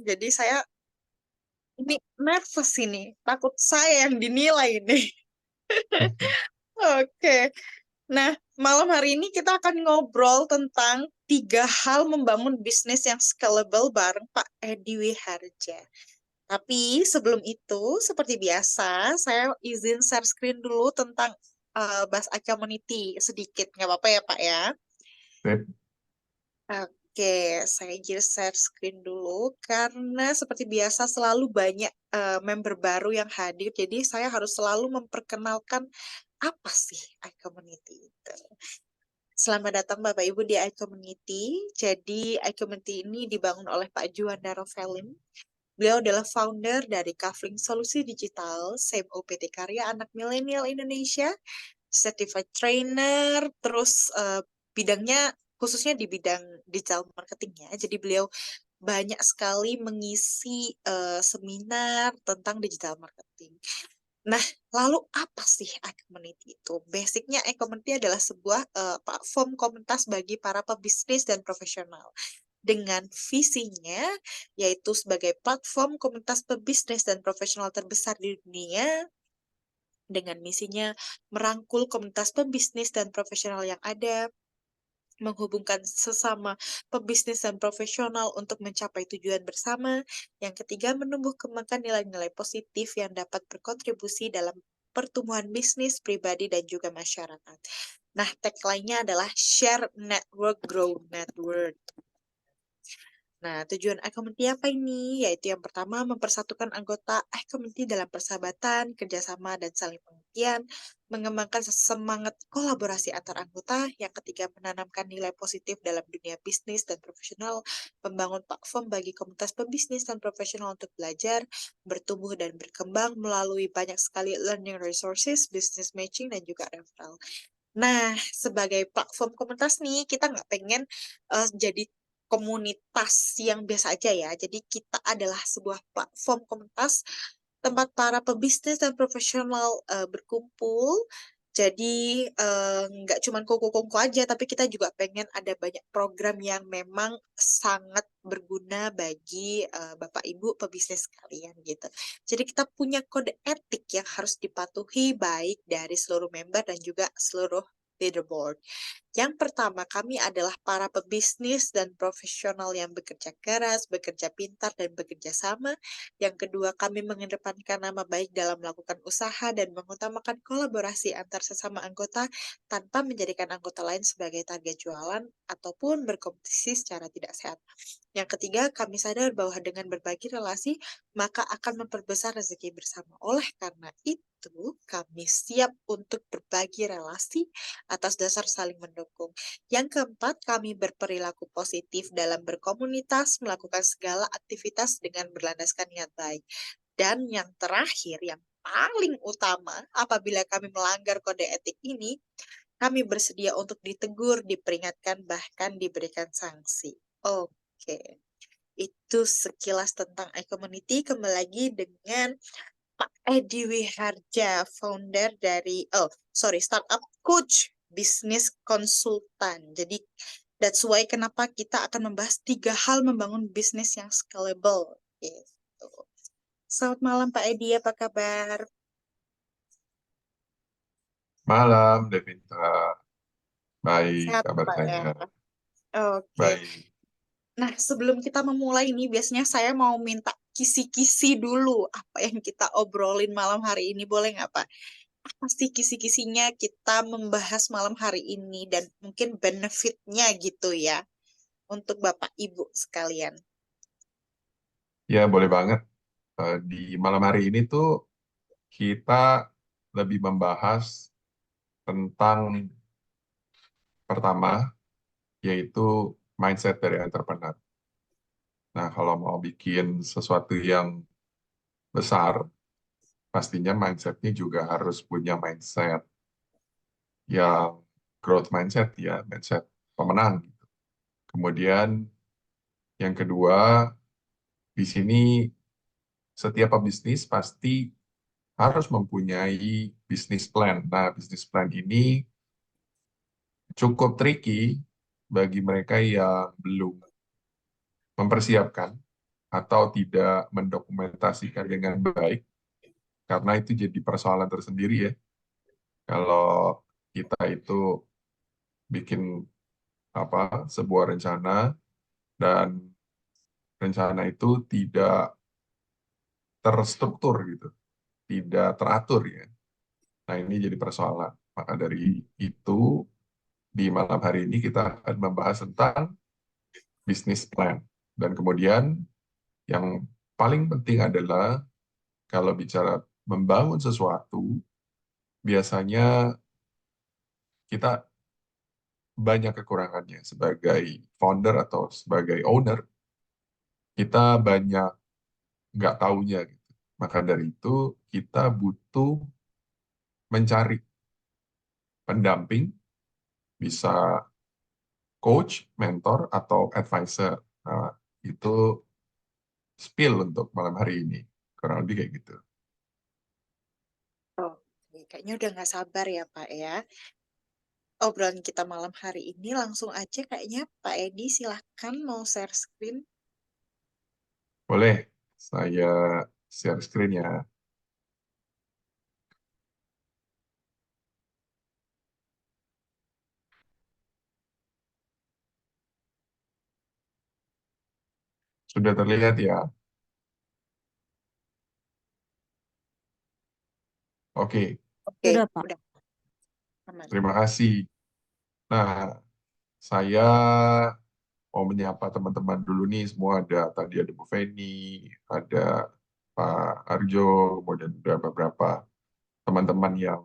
Jadi saya ini nervous ini, takut saya yang dinilai nih. Oke. Nah, malam hari ini kita akan ngobrol tentang 3 hal membangun bisnis yang scalable bareng Pak Edi Wiharja. Tapi sebelum itu, seperti biasa, saya izin share screen dulu tentang Bas Community sedikit. Nggak apa-apa ya, Pak ya? Sip. Oke, saya izin share screen dulu karena seperti biasa selalu banyak member baru yang hadir. Jadi saya harus selalu memperkenalkan apa sih iCommunity itu. Selamat datang Bapak Ibu di iCommunity. Jadi iCommunity ini dibangun oleh Pak Juanda Rovelin. Beliau adalah founder dari Kafling Solusi Digital, SEM OPT Karya Anak Milenial Indonesia, certified trainer, terus bidangnya khususnya di bidang digital marketing ya. Jadi beliau banyak sekali mengisi seminar tentang digital marketing. Nah, lalu apa sih iCommunity itu? Basicnya iCommunity adalah sebuah platform komunitas bagi para pebisnis dan profesional. Dengan visinya, yaitu sebagai platform komunitas pebisnis dan profesional terbesar di dunia, dengan misinya merangkul komunitas pebisnis dan profesional yang ada, menghubungkan sesama pebisnis dan profesional untuk mencapai tujuan bersama. Yang ketiga, menumbuh kembangkan nilai-nilai positif yang dapat berkontribusi dalam pertumbuhan bisnis pribadi dan juga masyarakat. Nah, tagline-nya adalah Share Network, Grow Network. Nah, tujuan iCommunity apa ini? Yaitu yang pertama, mempersatukan anggota iCommunity dalam persahabatan, kerjasama, dan saling pengertian, mengembangkan semangat kolaborasi antar anggota, yang ketiga, menanamkan nilai positif dalam dunia bisnis dan profesional, membangun platform bagi komunitas pebisnis dan profesional untuk belajar, bertumbuh, dan berkembang melalui banyak sekali learning resources, business matching, dan juga referral. Nah, sebagai platform komunitas nih, kita nggak pengen jadi komunitas yang biasa aja ya. Jadi kita adalah sebuah platform komunitas tempat para pebisnis dan profesional berkumpul. Jadi nggak cuma kongko-kongko aja, tapi kita juga pengen ada banyak program yang memang sangat berguna bagi Bapak Ibu pebisnis kalian gitu. Jadi kita punya kode etik yang harus dipatuhi baik dari seluruh member dan juga seluruh leaderboard. Yang pertama, kami adalah para pebisnis dan profesional yang bekerja keras, bekerja pintar, dan bekerja sama. Yang kedua, kami mengedepankan nama baik dalam melakukan usaha dan mengutamakan kolaborasi antar sesama anggota tanpa menjadikan anggota lain sebagai target jualan ataupun berkompetisi secara tidak sehat. Yang ketiga, kami sadar bahwa dengan berbagi relasi, maka akan memperbesar rezeki bersama. Oleh karena itu, kami siap untuk berbagi relasi atas dasar saling mendukung. Yang keempat, kami berperilaku positif dalam berkomunitas, melakukan segala aktivitas dengan berlandaskan niat baik. Dan yang terakhir, yang paling utama, apabila kami melanggar kode etik ini, kami bersedia untuk ditegur, diperingatkan, bahkan diberikan sanksi. Oke, itu sekilas tentang iCommunity. Kembali lagi dengan Pak Edi Wiharja, founder dari, startup coach, bisnis konsultan. Jadi, that's why kenapa kita akan membahas 3 hal membangun bisnis yang scalable. Gitu. Selamat malam Pak Edi, apa kabar? Malam, Devinta. Baik, Sehat kabar Pak ya? saya. Oke. Baik. Nah, sebelum kita memulai ini, biasanya saya mau minta kisi-kisi dulu apa yang kita obrolin malam hari ini, boleh nggak Pak? Pasti kisi-kisinya kita membahas malam hari ini dan mungkin benefitnya gitu ya untuk Bapak Ibu sekalian. Ya, boleh banget. Di malam hari ini tuh kita lebih membahas tentang pertama, yaitu mindset dari entrepreneur. Nah, kalau mau bikin sesuatu yang besar, pastinya mindsetnya juga harus punya mindset yang growth mindset, ya, mindset pemenang. Kemudian yang kedua, di sini setiap pebisnis pasti harus mempunyai bisnis plan. Nah, bisnis plan ini cukup tricky bagi mereka yang belum mempersiapkan. atau tidak mendokumentasikan dengan baik, karena itu jadi persoalan tersendiri ya. Kalau kita itu bikin sebuah rencana dan rencana itu tidak terstruktur gitu, tidak teratur ya. Nah, ini jadi persoalan. Maka dari itu, di malam hari ini kita akan membahas tentang bisnis plan. Dan kemudian yang paling penting adalah kalau bicara membangun sesuatu, biasanya kita banyak kekurangannya sebagai founder atau sebagai owner, kita banyak nggak taunya gitu. Maka dari itu kita butuh mencari pendamping, bisa coach, mentor, atau advisor. Nah, itu spill untuk malam hari ini. Kurang lebih kayak gitu. Oke, kayaknya udah nggak sabar ya Pak ya. Obrolan kita malam hari ini langsung aja kayaknya Pak Edi silahkan mau share screen. Boleh saya share screen ya. Sudah terlihat ya? Oke, Oke, Sudah, Pak. udah aman. terima kasih. Nah, saya mau menyapa teman-teman dulu nih. Semua ada, tadi ada Bu Feni, ada Pak Arjo, kemudian ada beberapa teman-teman yang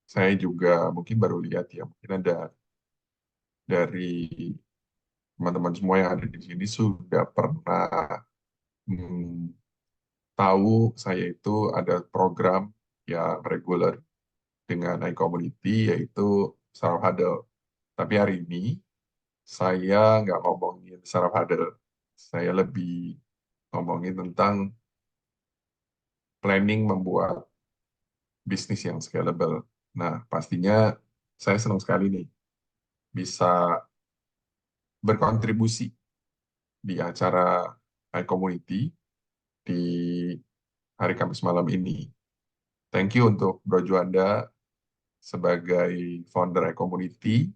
saya juga mungkin baru lihat ya. Mungkin ada dari teman-teman semua yang ada di sini sudah pernah hmm, tahu saya itu ada program yang reguler dengan iCommunity yaitu Startup Huddle. Tapi hari ini saya nggak ngomongin Startup Huddle. Saya lebih ngomongin tentang planning membuat bisnis yang scalable. Nah, pastinya saya senang sekali nih bisa berkontribusi di acara iCommunity di hari Kamis malam ini. Thank you untuk Bro Juanda sebagai founder iCommunity,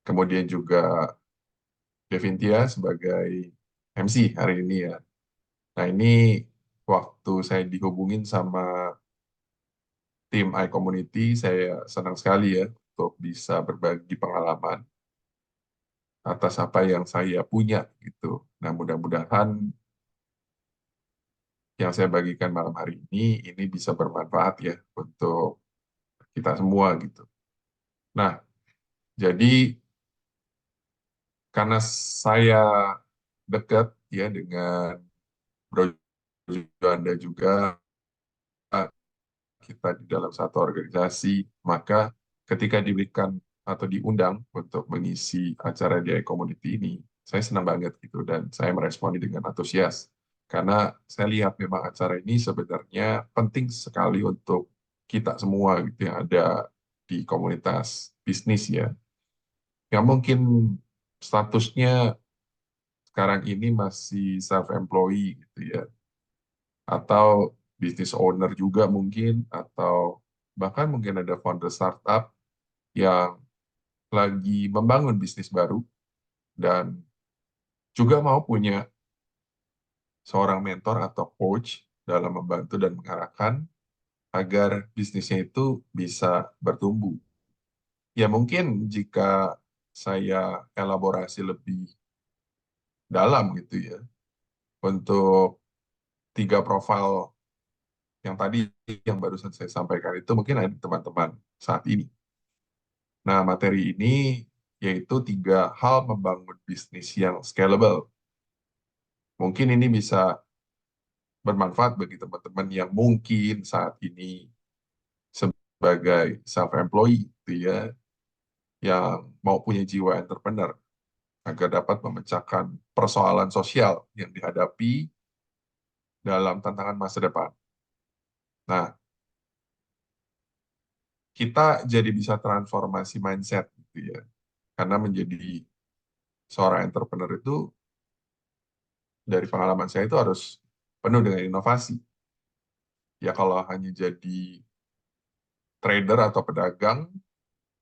kemudian juga Devintia sebagai MC hari ini ya. Nah, ini waktu saya dihubungin sama tim iCommunity, saya senang sekali ya untuk bisa berbagi pengalaman atas apa yang saya punya gitu. Nah, mudah-mudahan yang saya bagikan malam hari ini bisa bermanfaat ya untuk kita semua gitu. Nah, jadi karena saya dekat ya dengan Bro Juanda juga, kita di dalam satu organisasi, maka ketika diberikan atau diundang untuk mengisi acara di community ini, saya senang banget gitu dan saya meresponi dengan antusias. Karena saya lihat memang acara ini sebenarnya penting sekali untuk kita semua gitu yang ada di komunitas bisnis ya. Yang mungkin statusnya sekarang ini masih self-employed gitu ya, atau business owner juga mungkin, atau bahkan mungkin ada founder startup yang lagi membangun bisnis baru dan juga mau punya seorang mentor atau coach dalam membantu dan mengarahkan agar bisnisnya itu bisa bertumbuh. Ya mungkin jika saya elaborasi lebih dalam gitu ya, untuk tiga profil yang tadi yang barusan saya sampaikan itu mungkin ada di teman-teman saat ini. Nah, materi ini yaitu tiga hal membangun bisnis yang scalable. Mungkin ini bisa bermanfaat bagi teman-teman yang mungkin saat ini sebagai self-employed, gitu ya, yang mau punya jiwa entrepreneur agar dapat memecahkan persoalan sosial yang dihadapi dalam tantangan masa depan. Nah, kita jadi bisa transformasi mindset, gitu ya, karena menjadi seorang entrepreneur itu dari pengalaman saya itu harus penuh dengan inovasi. Ya kalau hanya jadi trader atau pedagang,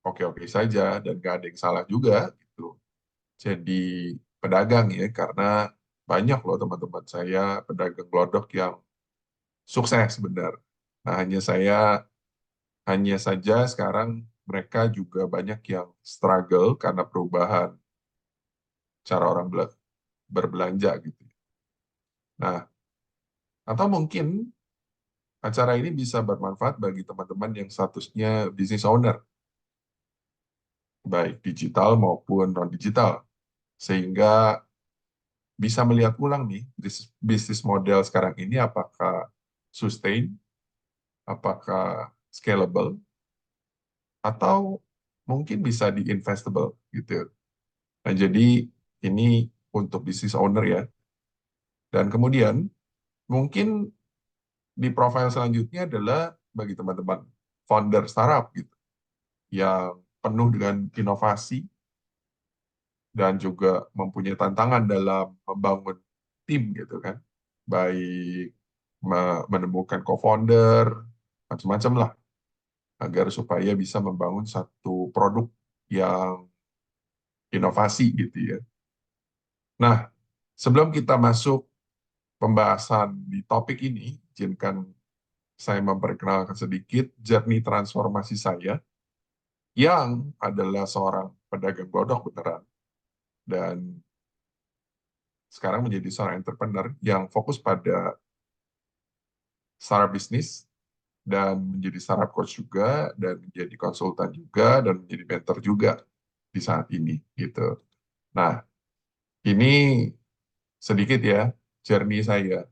oke-oke saja dan nggak ada yang salah juga gitu. Jadi pedagang ya, karena banyak loh teman-teman saya pedagang glodok yang sukses benar. Nah, hanya saja sekarang mereka juga banyak yang struggle karena perubahan cara orang berbelanja gitu. Nah, atau mungkin acara ini bisa bermanfaat bagi teman-teman yang statusnya business owner, baik digital maupun non-digital, sehingga bisa melihat ulang nih bisnis model sekarang ini apakah sustain, apakah scalable, atau mungkin bisa di-investable gitu. Nah, jadi ini untuk bisnis owner ya. Dan kemudian mungkin di profil selanjutnya adalah bagi teman-teman founder startup gitu yang penuh dengan inovasi dan juga mempunyai tantangan dalam membangun tim gitu kan. Baik menemukan co-founder, macam-macam lah agar supaya bisa membangun satu produk yang inovasi gitu ya. Nah, sebelum kita masuk pembahasan di topik ini, izinkan saya memperkenalkan sedikit journey transformasi saya yang adalah seorang pedagang bodong beneran dan sekarang menjadi seorang entrepreneur yang fokus pada startup bisnis dan menjadi startup coach juga dan menjadi konsultan juga dan menjadi mentor juga di saat ini gitu. Nah, ini sedikit ya journey saya.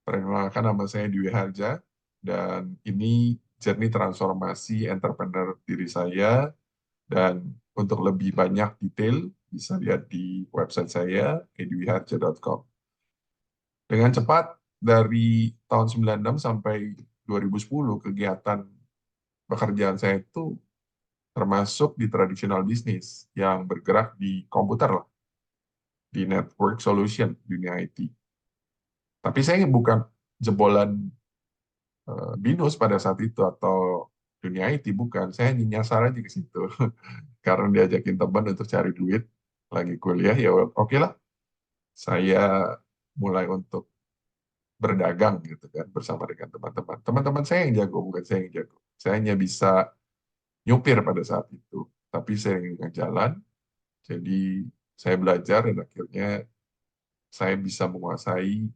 Perkenalkan nama saya Dwi Harja dan ini journey transformasi entrepreneur diri saya dan untuk lebih banyak detail bisa lihat di website saya edwiharja.com. Dengan cepat dari tahun 96 sampai 2010 kegiatan pekerjaan saya itu termasuk di traditional bisnis yang bergerak di komputer lah, di network solution dunia IT. Tapi saya bukan jebolan binus pada saat itu atau dunia IT, bukan. Saya hanya nyasar aja ke situ. Karena diajakin teman untuk cari duit, lagi kuliah, ya oke lah. Saya mulai untuk berdagang gitu kan, bersama dengan teman-teman. Teman-teman saya yang jago, bukan saya yang jago. Saya hanya bisa nyupir pada saat itu. Tapi saya dengan jalan, jadi saya belajar dan akhirnya saya bisa menguasai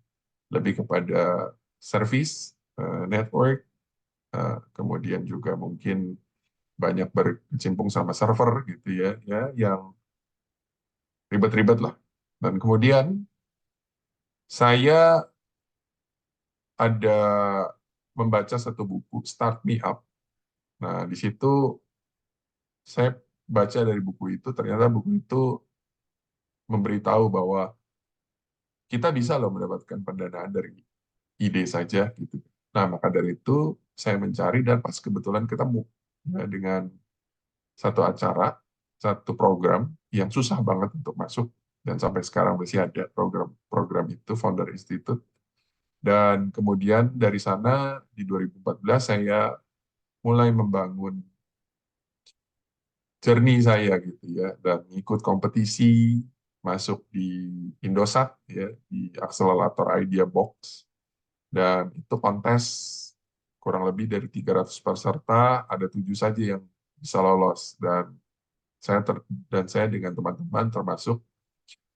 lebih kepada service, network, kemudian juga mungkin banyak berkecimpung sama server gitu ya, ya yang ribet-ribet lah. Dan kemudian saya ada membaca satu buku Start Me Up. Nah, di situ saya baca dari buku itu, ternyata buku itu memberitahu bahwa kita bisa loh mendapatkan pendanaan dari ide saja gitu. Nah, maka dari itu saya mencari dan pas kebetulan ketemu ya, dengan satu acara, satu program yang susah banget untuk masuk dan sampai sekarang masih ada program-program itu Founder Institute. Dan kemudian dari sana di 2014 saya mulai membangun journey saya gitu ya dan ikut kompetisi masuk di Indosat ya di akselerator Idea Box dan itu kontes kurang lebih dari 300 peserta ada 7 saja yang bisa lolos dan saya dengan teman-teman termasuk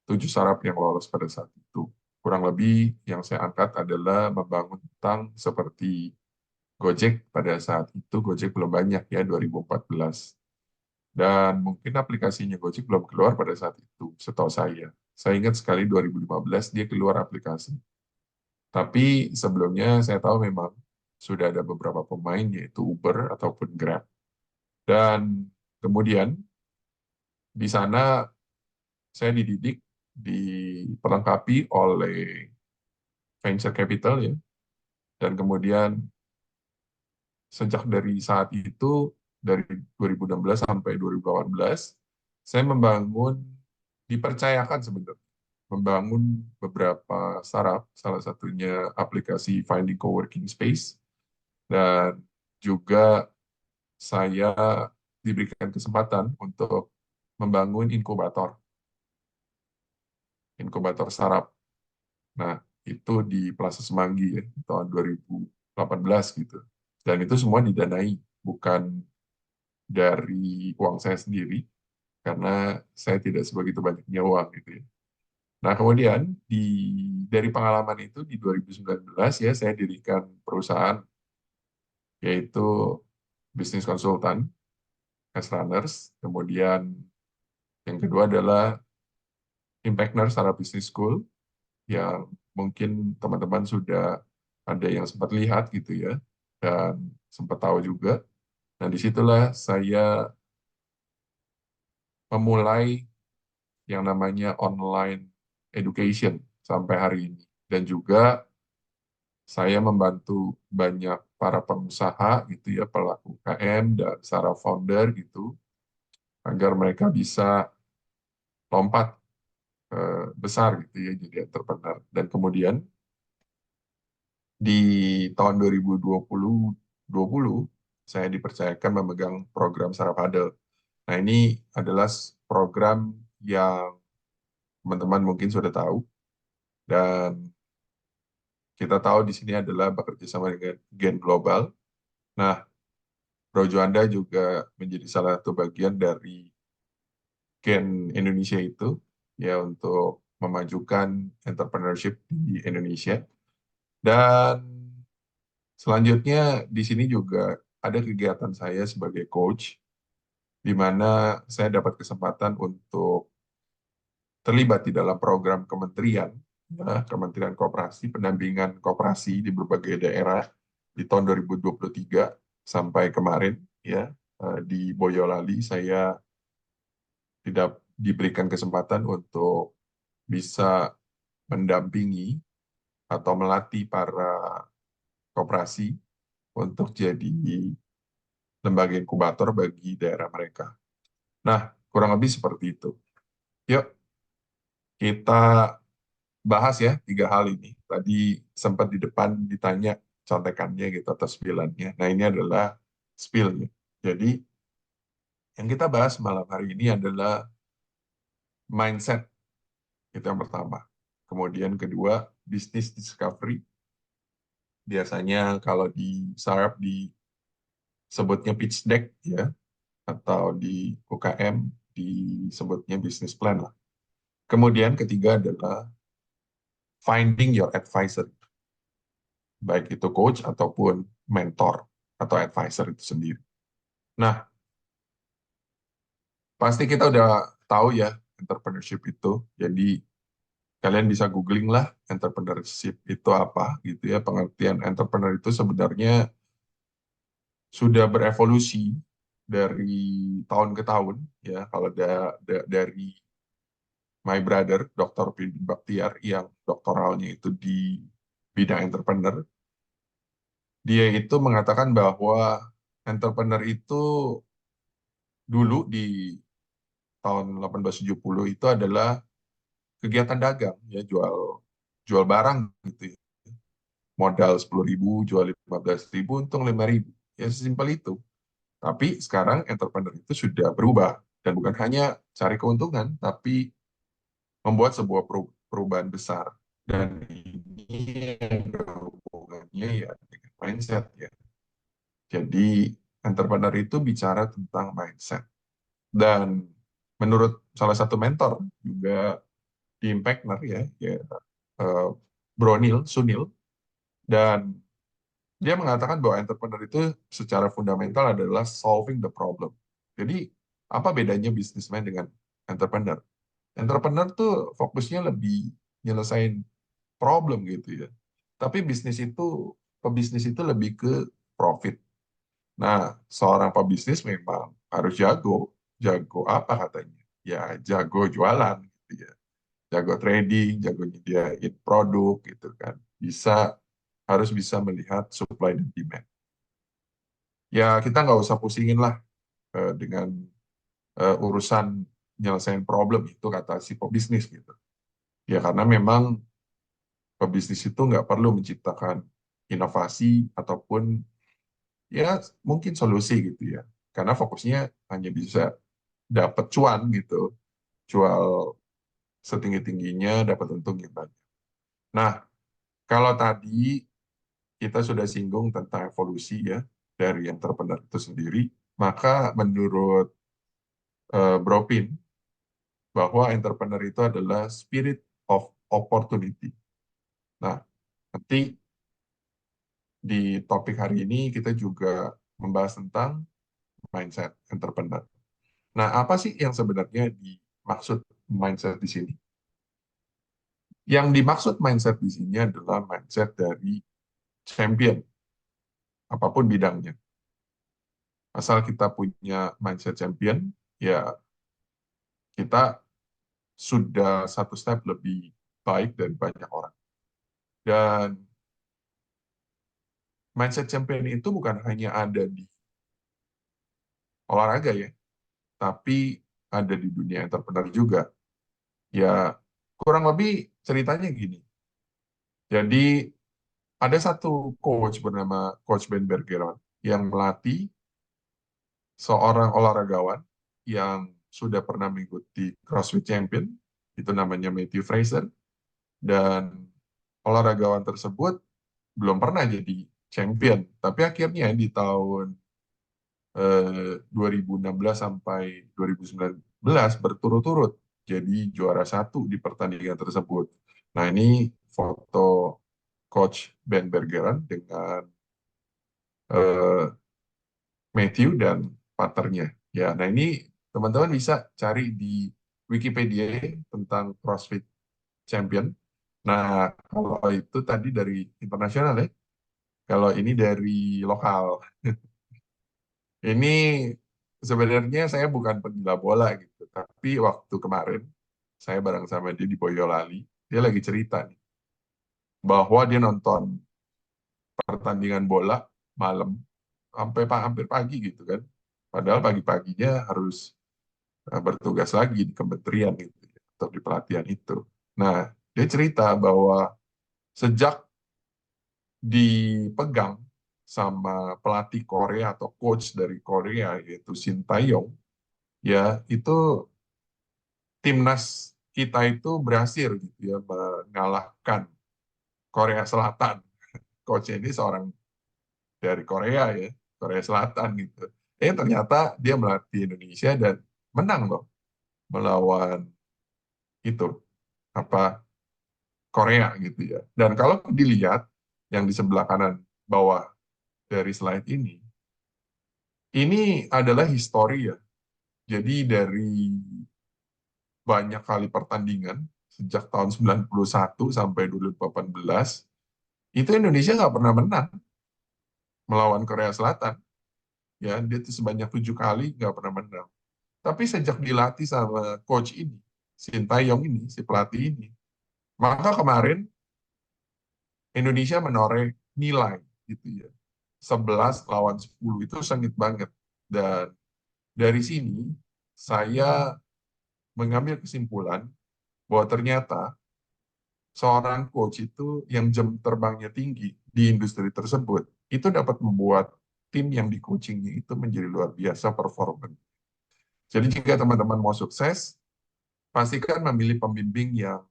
7 startup yang lolos pada saat itu. Kurang lebih yang saya angkat adalah membangun tentang seperti Gojek pada saat itu. Gojek belum banyak ya 2014. Dan mungkin aplikasinya Gojek belum keluar pada saat itu, setahu saya. Saya ingat sekali 2015 dia keluar aplikasi. Tapi sebelumnya saya tahu memang sudah ada beberapa pemain yaitu Uber ataupun Grab. Dan kemudian di sana saya dididik, diperlengkapi oleh venture capital ya. Dan kemudian sejak dari saat itu, dari 2016 sampai 2018, saya membangun, dipercayakan sebenarnya. membangun beberapa startup, salah satunya aplikasi Finding Coworking Space, dan juga saya diberikan kesempatan untuk membangun inkubator startup. Nah, itu di Plaza Semanggi ya, di tahun 2018 gitu. Dan itu semua didanai, bukan dari uang saya sendiri, karena saya tidak sebegitu banyaknya uang gitu ya. Nah, kemudian dari pengalaman itu di 2019 ya saya dirikan perusahaan, yaitu bisnis konsultan, as runners. Kemudian yang kedua adalah Impactner Startup Business School, yang mungkin teman-teman sudah ada yang sempat lihat gitu ya, dan sempat tahu juga. Nah, disitulah saya memulai yang namanya online education sampai hari ini. Dan juga saya membantu banyak para pengusaha gitu ya, pelaku UKM dan para founder gitu, agar mereka bisa lompat besar gitu ya, jadi entrepreneur. Dan kemudian di tahun 2020 saya dipercayakan memegang program Sarapade. Nah, ini adalah program yang teman-teman mungkin sudah tahu, dan kita tahu di sini adalah bekerja sama dengan Gen Global. Nah, Bro Juanda juga menjadi salah satu bagian dari Gen Indonesia itu, ya, untuk memajukan entrepreneurship di Indonesia. Dan selanjutnya di sini juga ada kegiatan saya sebagai coach, di mana saya dapat kesempatan untuk terlibat di dalam program kementerian, ya, Kementerian Koperasi, pendampingan koperasi di berbagai daerah di tahun 2023 sampai kemarin, ya, di Boyolali saya tidak diberikan kesempatan untuk bisa mendampingi atau melatih para koperasi untuk jadi lembaga inkubator bagi daerah mereka. Nah, kurang lebih seperti itu. Yuk, kita bahas ya tiga hal ini. Tadi sempat di depan ditanya contekannya gitu atau spillannya. Nah, ini adalah spillnya. Jadi, yang kita bahas malam hari ini adalah mindset, itu yang pertama. Kemudian kedua, business discovery. Biasanya kalau di startup disebutnya pitch deck ya, atau di UKM disebutnya business plan lah. Kemudian ketiga adalah finding your advisor, baik itu coach ataupun mentor atau advisor itu sendiri. Nah, pasti kita udah tahu ya entrepreneurship itu. Jadi kalian bisa googling lah entrepreneurship itu apa gitu ya. Pengertian entrepreneur itu sebenarnya sudah berevolusi dari tahun ke tahun ya. Kalau dari my brother Dr. Pidin Baktiar yang doktoralnya itu di bidang entrepreneur, dia itu mengatakan bahwa entrepreneur itu dulu di tahun 1870 itu adalah kegiatan dagang ya, jual jual barang gitu ya. Modal 10.000, jual 15.000, untung 5.000. Ya sesimpel itu. Tapi sekarang entrepreneur itu sudah berubah, dan bukan hanya cari keuntungan tapi membuat sebuah perubahan besar. Dan ini ada hubungannya ya dengan mindset ya. Jadi entrepreneur itu bicara tentang mindset. Dan menurut salah satu mentor juga di Impactner ya, eh, Bronil Sunil, dan dia mengatakan bahwa entrepreneur itu secara fundamental adalah solving the problem. Jadi apa bedanya businessman dengan entrepreneur? Entrepreneur tuh fokusnya lebih nyelesain problem gitu ya. Tapi pebisnis itu lebih ke profit. Nah, seorang pebisnis memang harus jago. Jago apa katanya? Ya, jago jualan gitu ya. Jago trading, jago nyediain produk gitu kan. Harus bisa melihat supply dan demand. Ya, kita nggak usah pusingin lah dengan urusan nyelesain problem itu kata si pebisnis gitu. Ya karena memang pebisnis itu nggak perlu menciptakan inovasi ataupun ya mungkin solusi gitu ya. Karena fokusnya hanya bisa dapat cuan gitu, jual setinggi-tingginya, dapat untung yang banyak. Nah, kalau tadi kita sudah singgung tentang evolusi ya dari entrepreneur itu sendiri, maka menurut Bro Pin, bahwa entrepreneur itu adalah spirit of opportunity. Nah, nanti di topik hari ini kita juga membahas tentang mindset entrepreneur. Nah, apa sih yang sebenarnya dimaksud mindset di sini? Yang dimaksud mindset di sini adalah mindset dari champion, apapun bidangnya. Asal kita punya mindset champion, ya kita sudah satu step lebih baik dari banyak orang. Dan mindset champion itu bukan hanya ada di olahraga ya, tapi ada di dunia entrepreneur juga. Ya, kurang lebih ceritanya gini. Jadi, ada satu coach bernama Coach Ben Bergeron yang melatih seorang olahragawan yang sudah pernah mengikuti CrossFit Champion, itu namanya Matthew Fraser, dan olahragawan tersebut belum pernah jadi champion, tapi akhirnya di tahun 2016 sampai 2019 berturut-turut jadi juara satu di pertandingan tersebut. Nah, ini foto Coach Ben Bergeron dengan eh, Matthew dan partnernya. Ya, nah ini teman-teman bisa cari di Wikipedia tentang CrossFit Champion. Nah, kalau itu tadi dari internasional ya, kalau ini dari lokal. Ini sebenarnya saya bukan penggila bola gitu, tapi waktu kemarin saya bareng sama dia di Boyolali, dia lagi cerita nih bahwa dia nonton pertandingan bola malam sampai hampir pagi gitu kan. Padahal pagi-paginya harus bertugas lagi di kementerian gitu ya, atau di pelatihan itu. Nah, dia cerita bahwa sejak dipegang sama pelatih Korea atau coach dari Korea yaitu Shin Tae-yong, ya itu timnas kita itu berhasil gitu ya mengalahkan Korea Selatan. Coach ini seorang dari Korea ya, Korea Selatan gitu. Ternyata dia melatih Indonesia dan menang loh melawan itu apa Korea gitu ya. Dan kalau dilihat yang di sebelah kanan bawah dari slide ini adalah histori ya. Jadi dari banyak kali pertandingan sejak tahun 91 sampai 2018 itu Indonesia nggak pernah menang melawan Korea Selatan. Ya, dia tuh sebanyak 7 kali nggak pernah menang. Tapi sejak dilatih sama coach ini, Shin Tae-yong ini, si pelatih ini, maka kemarin Indonesia menoreh nilai gitu ya. 11 lawan 10 itu sengit banget. Dan dari sini saya mengambil kesimpulan bahwa ternyata seorang coach itu yang jam terbangnya tinggi di industri tersebut itu dapat membuat tim yang di coachingnya itu menjadi luar biasa performa. Jadi jika teman-teman mau sukses, pastikan memilih pembimbing yang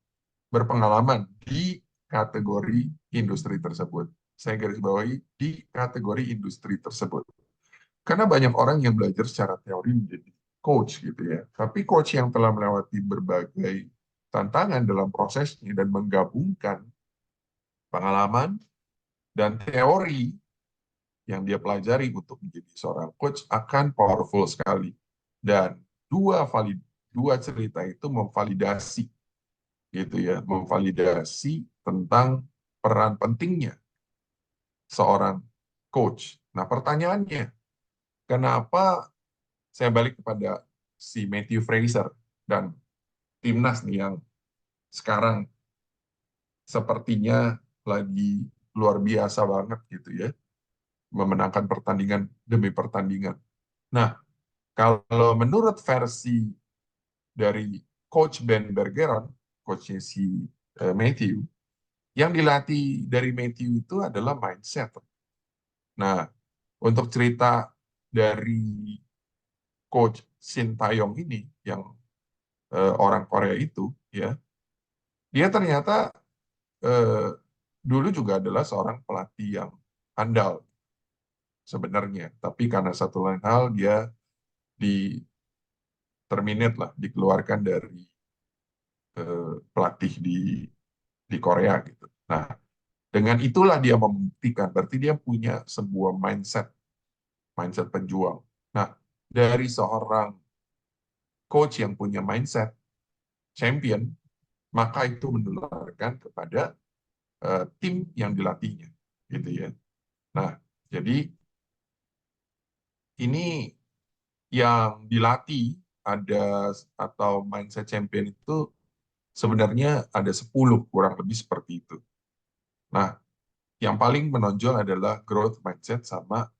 berpengalaman di kategori industri tersebut. Saya garis bawahi di kategori industri tersebut. Karena banyak orang yang belajar secara teori menjadi coach gitu ya. Tapi coach yang telah melewati berbagai tantangan dalam prosesnya dan menggabungkan pengalaman dan teori yang dia pelajari untuk menjadi seorang coach akan powerful sekali. Dan dua cerita itu memvalidasi gitu ya, memvalidasi tentang peran pentingnya seorang coach. Nah, pertanyaannya, kenapa saya balik kepada si Matthew Fraser dan timnas nih yang sekarang sepertinya lagi luar biasa banget gitu ya, memenangkan pertandingan demi pertandingan. Nah, kalau menurut versi dari Coach Ben Bergeron, coachnya si Matthew, yang dilatih dari Matthew itu adalah mindset. Nah, untuk cerita dari coach Shin Taeyong ini, yang orang Korea itu, ya, dia ternyata eh, dulu juga adalah seorang pelatih yang handal sebenarnya, tapi karena satu lain hal dia di terminate lah, dikeluarkan dari pelatih di Korea gitu. Nah, dengan itulah dia membuktikan, berarti dia punya sebuah mindset, mindset penjuang. Nah, dari seorang coach yang punya mindset champion, maka itu menularkan kepada tim yang dilatihnya, gitu ya. Nah, jadi ini yang dilatih ada atau mindset champion itu sebenarnya ada 10 kurang lebih seperti itu. Nah, yang paling menonjol adalah growth mindset sama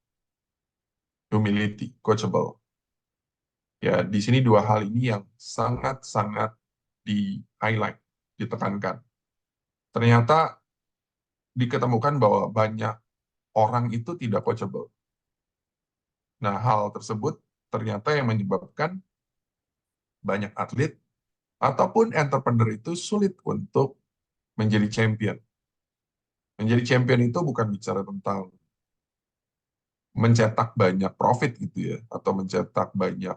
humility, coachable. Ya, di sini dua hal ini yang sangat-sangat di highlight, ditekankan. Ternyata diketemukan bahwa banyak orang itu tidak coachable. Nah, hal tersebut ternyata yang menyebabkan banyak atlet ataupun entrepreneur itu sulit untuk menjadi champion. Menjadi champion itu bukan bicara tentang mencetak banyak profit gitu ya, atau mencetak banyak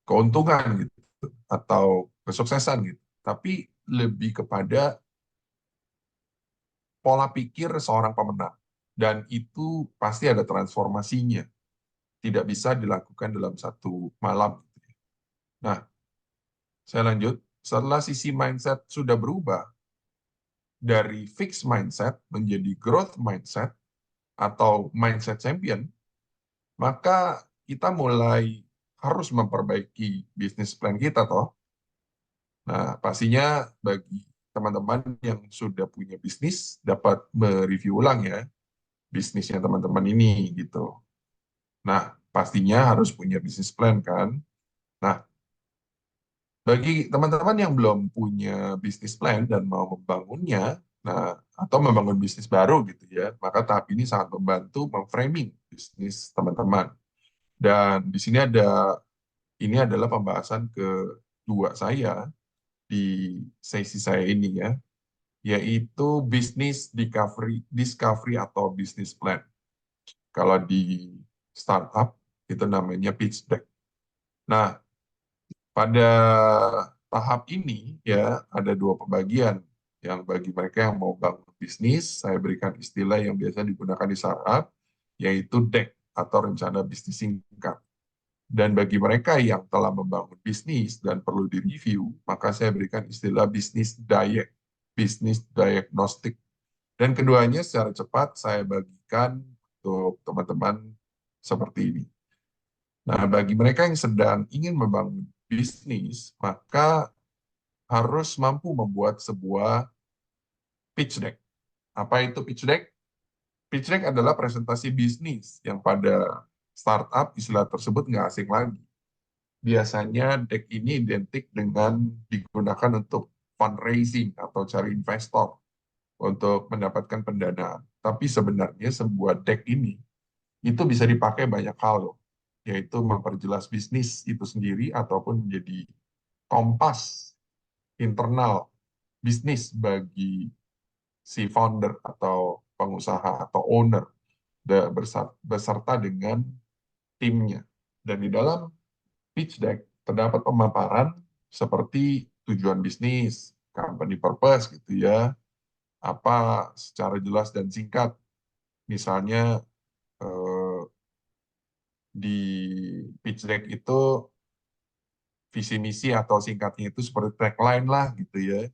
keuntungan gitu, atau kesuksesan gitu. Tapi lebih kepada pola pikir seorang pemenang. Dan itu pasti ada transformasinya. Tidak bisa dilakukan dalam satu malam. Nah, saya lanjut. Setelah sisi mindset sudah berubah, dari fixed mindset menjadi growth mindset atau mindset champion, maka kita mulai harus memperbaiki bisnis plan kita toh. Nah, pastinya bagi teman-teman yang sudah punya bisnis dapat mereview ulang ya bisnisnya teman-teman ini gitu. Nah, pastinya harus punya bisnis plan kan. Nah, bagi teman-teman yang belum punya bisnis plan dan mau membangunnya, nah atau membangun bisnis baru gitu ya, maka tahap ini sangat membantu memframing bisnis teman-teman. Dan di sini ini adalah pembahasan kedua saya di sesi saya ini ya, yaitu bisnis discovery atau bisnis plan. Kalau di startup itu namanya pitch deck. Nah, pada tahap ini ya ada dua pembagian. Yang bagi mereka yang mau bangun bisnis, saya berikan istilah yang biasa digunakan di startup, yaitu deck atau rencana bisnis singkat. Dan bagi mereka yang telah membangun bisnis dan perlu direview, maka saya berikan istilah bisnis diagnostik. Dan keduanya secara cepat saya bagikan untuk teman-teman seperti ini. Nah, bagi mereka yang sedang ingin membangun bisnis, maka harus mampu membuat sebuah pitch deck. Apa itu pitch deck? Pitch deck adalah presentasi bisnis yang pada startup istilah tersebut nggak asing lagi. Biasanya deck ini identik dengan digunakan untuk fundraising atau cari investor untuk mendapatkan pendanaan. Tapi sebenarnya sebuah deck ini itu bisa dipakai banyak hal loh, yaitu memperjelas bisnis itu sendiri ataupun menjadi kompas internal bisnis bagi si founder atau pengusaha atau owner beserta dengan timnya. Dan di dalam pitch deck terdapat pemaparan seperti tujuan bisnis, company purpose gitu ya, apa secara jelas dan singkat. Misalnya eh, di pitch deck itu visi misi atau singkatnya itu seperti tagline lah gitu ya.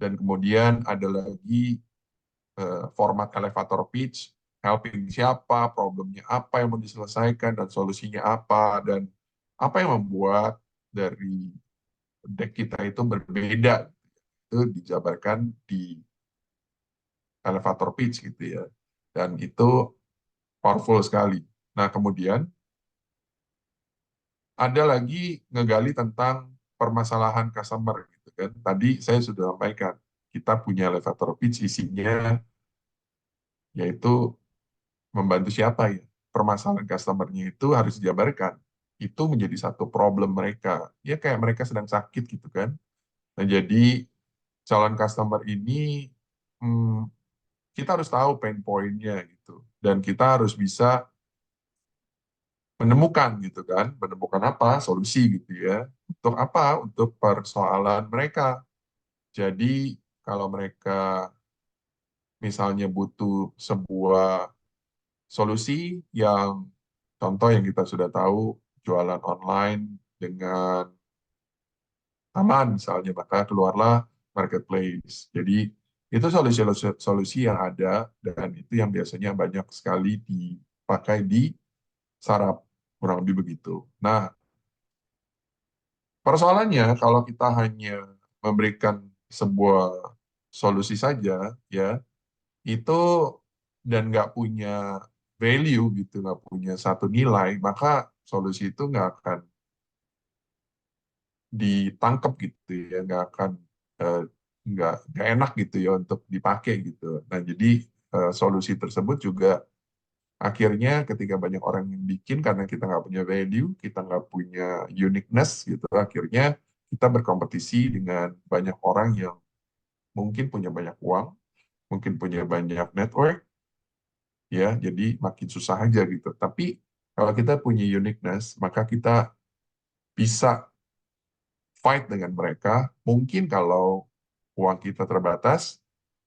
Dan kemudian ada lagi format elevator pitch, helping siapa, problemnya apa yang mau diselesaikan, dan solusinya apa, dan apa yang membuat dari deck kita itu berbeda. Itu dijabarkan di elevator pitch gitu ya. Dan itu powerful sekali. Nah, kemudian ada lagi ngegali tentang permasalahan customer gitu kan. Tadi saya sudah sampaikan, kita punya elevator pitch isinya yaitu membantu siapa ya. Permasalahan customer-nya itu harus dijabarkan. Itu menjadi satu problem mereka. Ya kayak mereka sedang sakit gitu kan. Nah, jadi calon customer ini hmm, kita harus tahu pain point-nya gitu. Dan kita harus bisa menemukan gitu kan, menemukan apa solusi gitu ya. Untuk apa? Untuk persoalan mereka. Jadi kalau mereka misalnya butuh sebuah solusi yang contoh yang kita sudah tahu jualan online dengan aman misalnya, maka keluarlah marketplace. Jadi itu solusi yang ada dan itu yang biasanya banyak sekali dipakai di startup, kurang lebih begitu. Nah, persoalannya kalau kita hanya memberikan sebuah solusi saja, ya itu dan nggak punya value gitu, nggak punya satu nilai, maka solusi itu nggak akan ditangkap gitu ya, eh, nggak enak gitu ya untuk dipakai gitu. Nah jadi solusi tersebut juga akhirnya ketika banyak orang yang bikin karena kita nggak punya value, kita nggak punya uniqueness gitu, akhirnya kita berkompetisi dengan banyak orang yang mungkin punya banyak uang, mungkin punya banyak network, ya jadi makin susah aja gitu. Tapi kalau kita punya uniqueness, maka kita bisa fight dengan mereka. Mungkin kalau uang kita terbatas,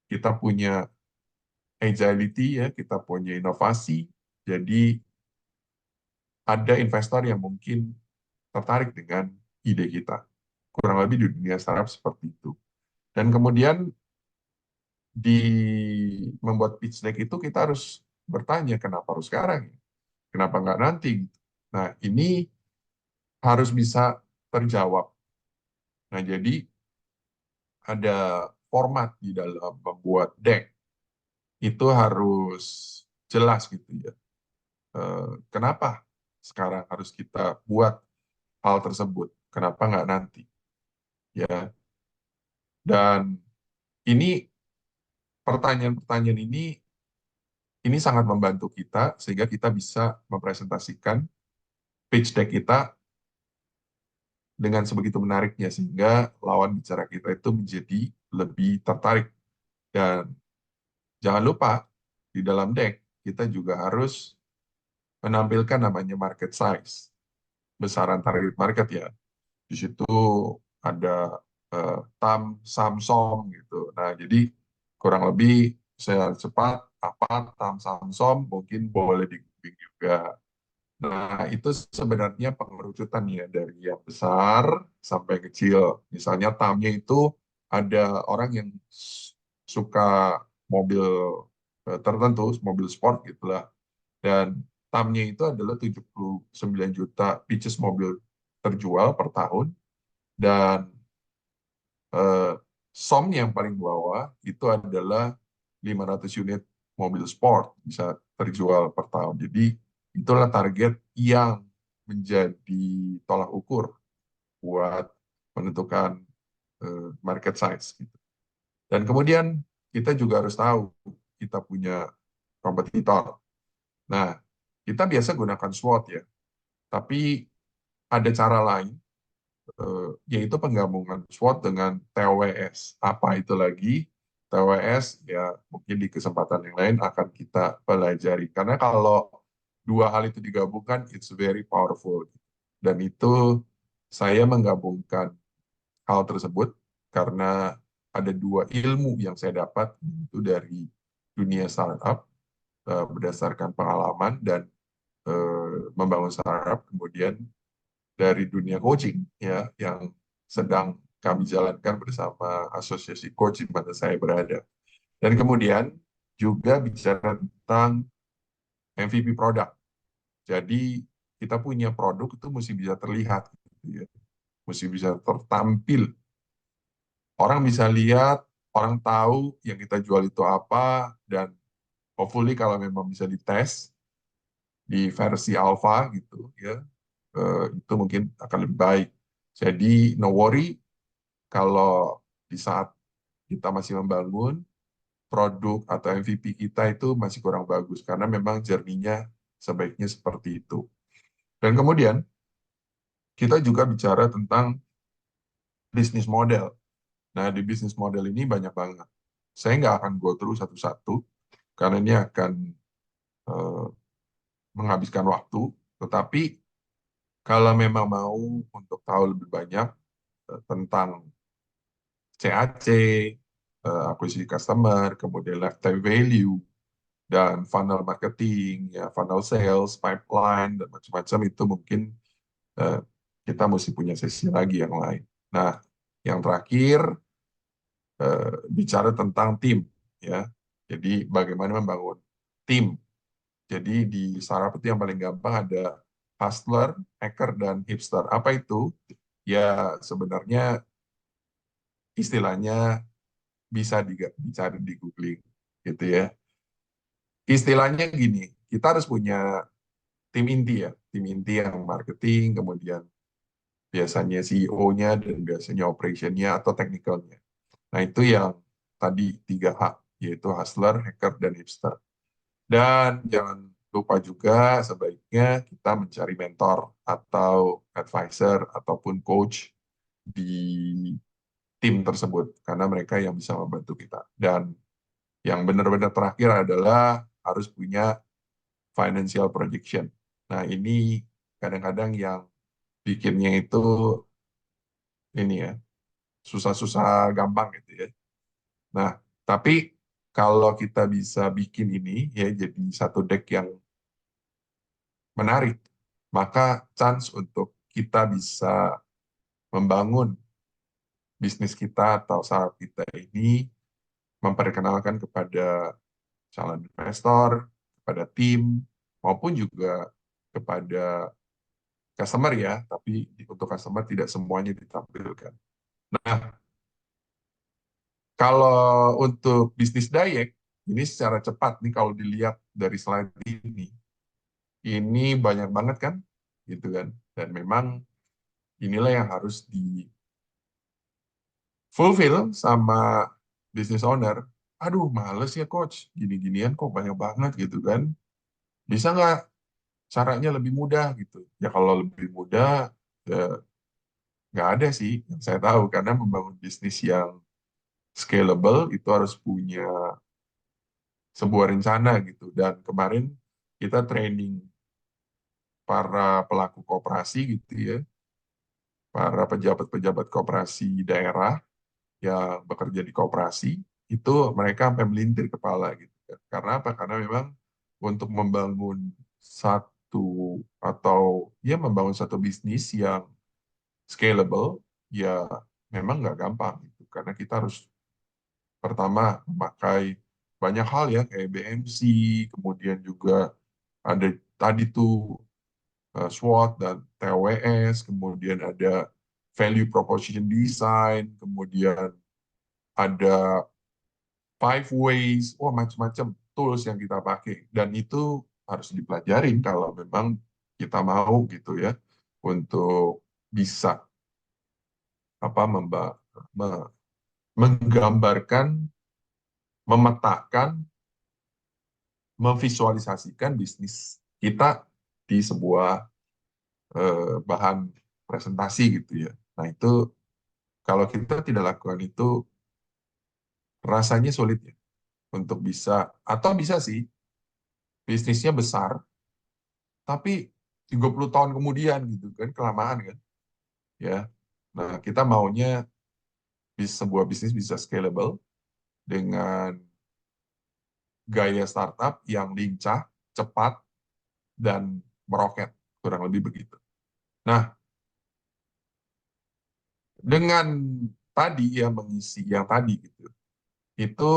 kita punya agility ya, kita punya inovasi. Jadi ada investor yang mungkin tertarik dengan ide kita. Kurang lebih di dunia startup seperti itu. Dan kemudian di membuat pitch deck itu kita harus bertanya kenapa harus sekarang, ya? Kenapa nggak nanti? Gitu. Nah ini harus bisa terjawab. Nah jadi ada format di dalam membuat deck itu harus jelas gitu ya. Kenapa sekarang harus kita buat hal tersebut? Kenapa nggak nanti? Ya, dan ini pertanyaan-pertanyaan ini sangat membantu kita sehingga kita bisa mempresentasikan pitch deck kita dengan sebegitu menariknya sehingga lawan bicara kita itu menjadi lebih tertarik. Dan jangan lupa di dalam deck kita juga harus menampilkan namanya market size, besaran target market ya. Di situ ada TAM, Samsung gitu. Nah, jadi kurang lebih saya cepat apa TAM, Samsung mungkin boleh di juga. Nah, itu sebenarnya pengerucutan ya dari yang besar sampai kecil. Misalnya TAM-nya itu ada orang yang suka mobil tertentu, mobil sport gitulah. Dan TAM-nya itu adalah 79 juta pieces mobil terjual per tahun dan eh, SOM yang paling bawah itu adalah 500 unit mobil sport bisa terjual per tahun. Jadi itulah target yang menjadi tolak ukur buat menentukan market size. Gitu. Dan kemudian kita juga harus tahu kita punya kompetitor. Nah, kita biasa gunakan SWOT ya, tapi ada cara lain yaitu penggabungan SWOT dengan TWS. Apa itu lagi? TWS ya mungkin di kesempatan yang lain akan kita pelajari. Karena kalau dua hal itu digabungkan, it's very powerful. Dan itu saya menggabungkan hal tersebut karena ada dua ilmu yang saya dapat itu dari dunia startup berdasarkan pengalaman dan membangun startup, kemudian dari dunia coaching ya yang sedang kami jalankan bersama asosiasi coach di mana saya berada. Dan kemudian juga bicara tentang MVP produk. Jadi kita punya produk itu mesti bisa terlihat, gitu ya. Mesti bisa tertampil. Orang bisa lihat, orang tahu yang kita jual itu apa, dan hopefully kalau memang bisa dites di versi alpha gitu ya, itu mungkin akan lebih baik. Jadi no worry kalau di saat kita masih membangun produk atau MVP kita itu masih kurang bagus karena memang journey-nya sebaiknya seperti itu. Dan kemudian kita juga bicara tentang bisnis model. Nah, di bisnis model ini banyak banget. Saya nggak akan go through satu-satu karena ini akan eh, menghabiskan waktu. Tetapi kalau memang mau untuk tahu lebih banyak tentang CAC, akuisisi customer, kemudian lifetime value, dan funnel marketing, ya funnel sales, pipeline, dan macam-macam itu mungkin eh, kita mesti punya sesi lagi yang lain. Nah, yang terakhir bicara tentang tim, ya. Jadi bagaimana membangun tim. Jadi di startup itu yang paling gampang ada hustler, hacker, dan hipster. Apa itu? Ya sebenarnya istilahnya bisa dicari di googling, gitu ya. Istilahnya gini, kita harus punya tim inti ya, tim inti yang marketing, kemudian biasanya CEO-nya dan biasanya operation-nya atau technical-nya. Nah, itu yang tadi 3H, yaitu hustler, hacker, dan hipster. Dan jangan lupa juga sebaiknya kita mencari mentor atau advisor ataupun coach di tim tersebut, karena mereka yang bisa membantu kita. Dan yang benar-benar terakhir adalah harus punya financial projection. Nah, ini kadang-kadang yang bikinnya itu ini ya, susah-susah gampang gitu ya. Nah, tapi kalau kita bisa bikin ini ya jadi satu deck yang menarik, maka chance untuk kita bisa membangun bisnis kita atau startup kita ini memperkenalkan kepada calon investor, kepada tim, maupun juga kepada customer ya, tapi untuk customer tidak semuanya ditampilkan. Nah, kalau untuk bisnis Dayek, ini secara cepat nih kalau dilihat dari slide ini banyak banget kan, gitu kan. Dan memang inilah yang harus di fulfill sama business owner. Aduh, males ya coach, gini-ginian kok banyak banget gitu kan. Bisa nggak caranya lebih mudah gitu? Ya kalau lebih mudah, ya nggak ada sih yang saya tahu. Karena membangun bisnis yang scalable itu harus punya sebuah rencana gitu. Dan kemarin kita training para pelaku koperasi gitu ya, para pejabat-pejabat koperasi daerah yang bekerja di koperasi, itu mereka sampai melintir kepala gitu kan. Karena apa? Karena memang untuk membangun satu atau ya membangun satu bisnis yang scalable ya memang nggak gampang gitu. Karena kita harus pertama memakai banyak hal ya kayak BMC, kemudian juga ada tadi tuh SWOT dan TWS, kemudian ada value proposition design, kemudian ada five ways, wah macam-macam tools yang kita pakai. Dan itu harus dipelajarin kalau memang kita mau gitu ya untuk bisa apa menggambarkan, memetakan, memvisualisasikan bisnis kita di sebuah bahan presentasi gitu ya. Nah itu kalau kita tidak lakukan itu rasanya sulit ya untuk bisa atau bisa sih bisnisnya besar tapi 30 tahun kemudian gitu kan kelamaan kan ya. Nah, kita maunya sebuah bisnis bisa scalable dengan gaya startup yang lincah, cepat dan meroket, kurang lebih begitu. Nah, dengan tadi ya mengisi yang tadi gitu. Itu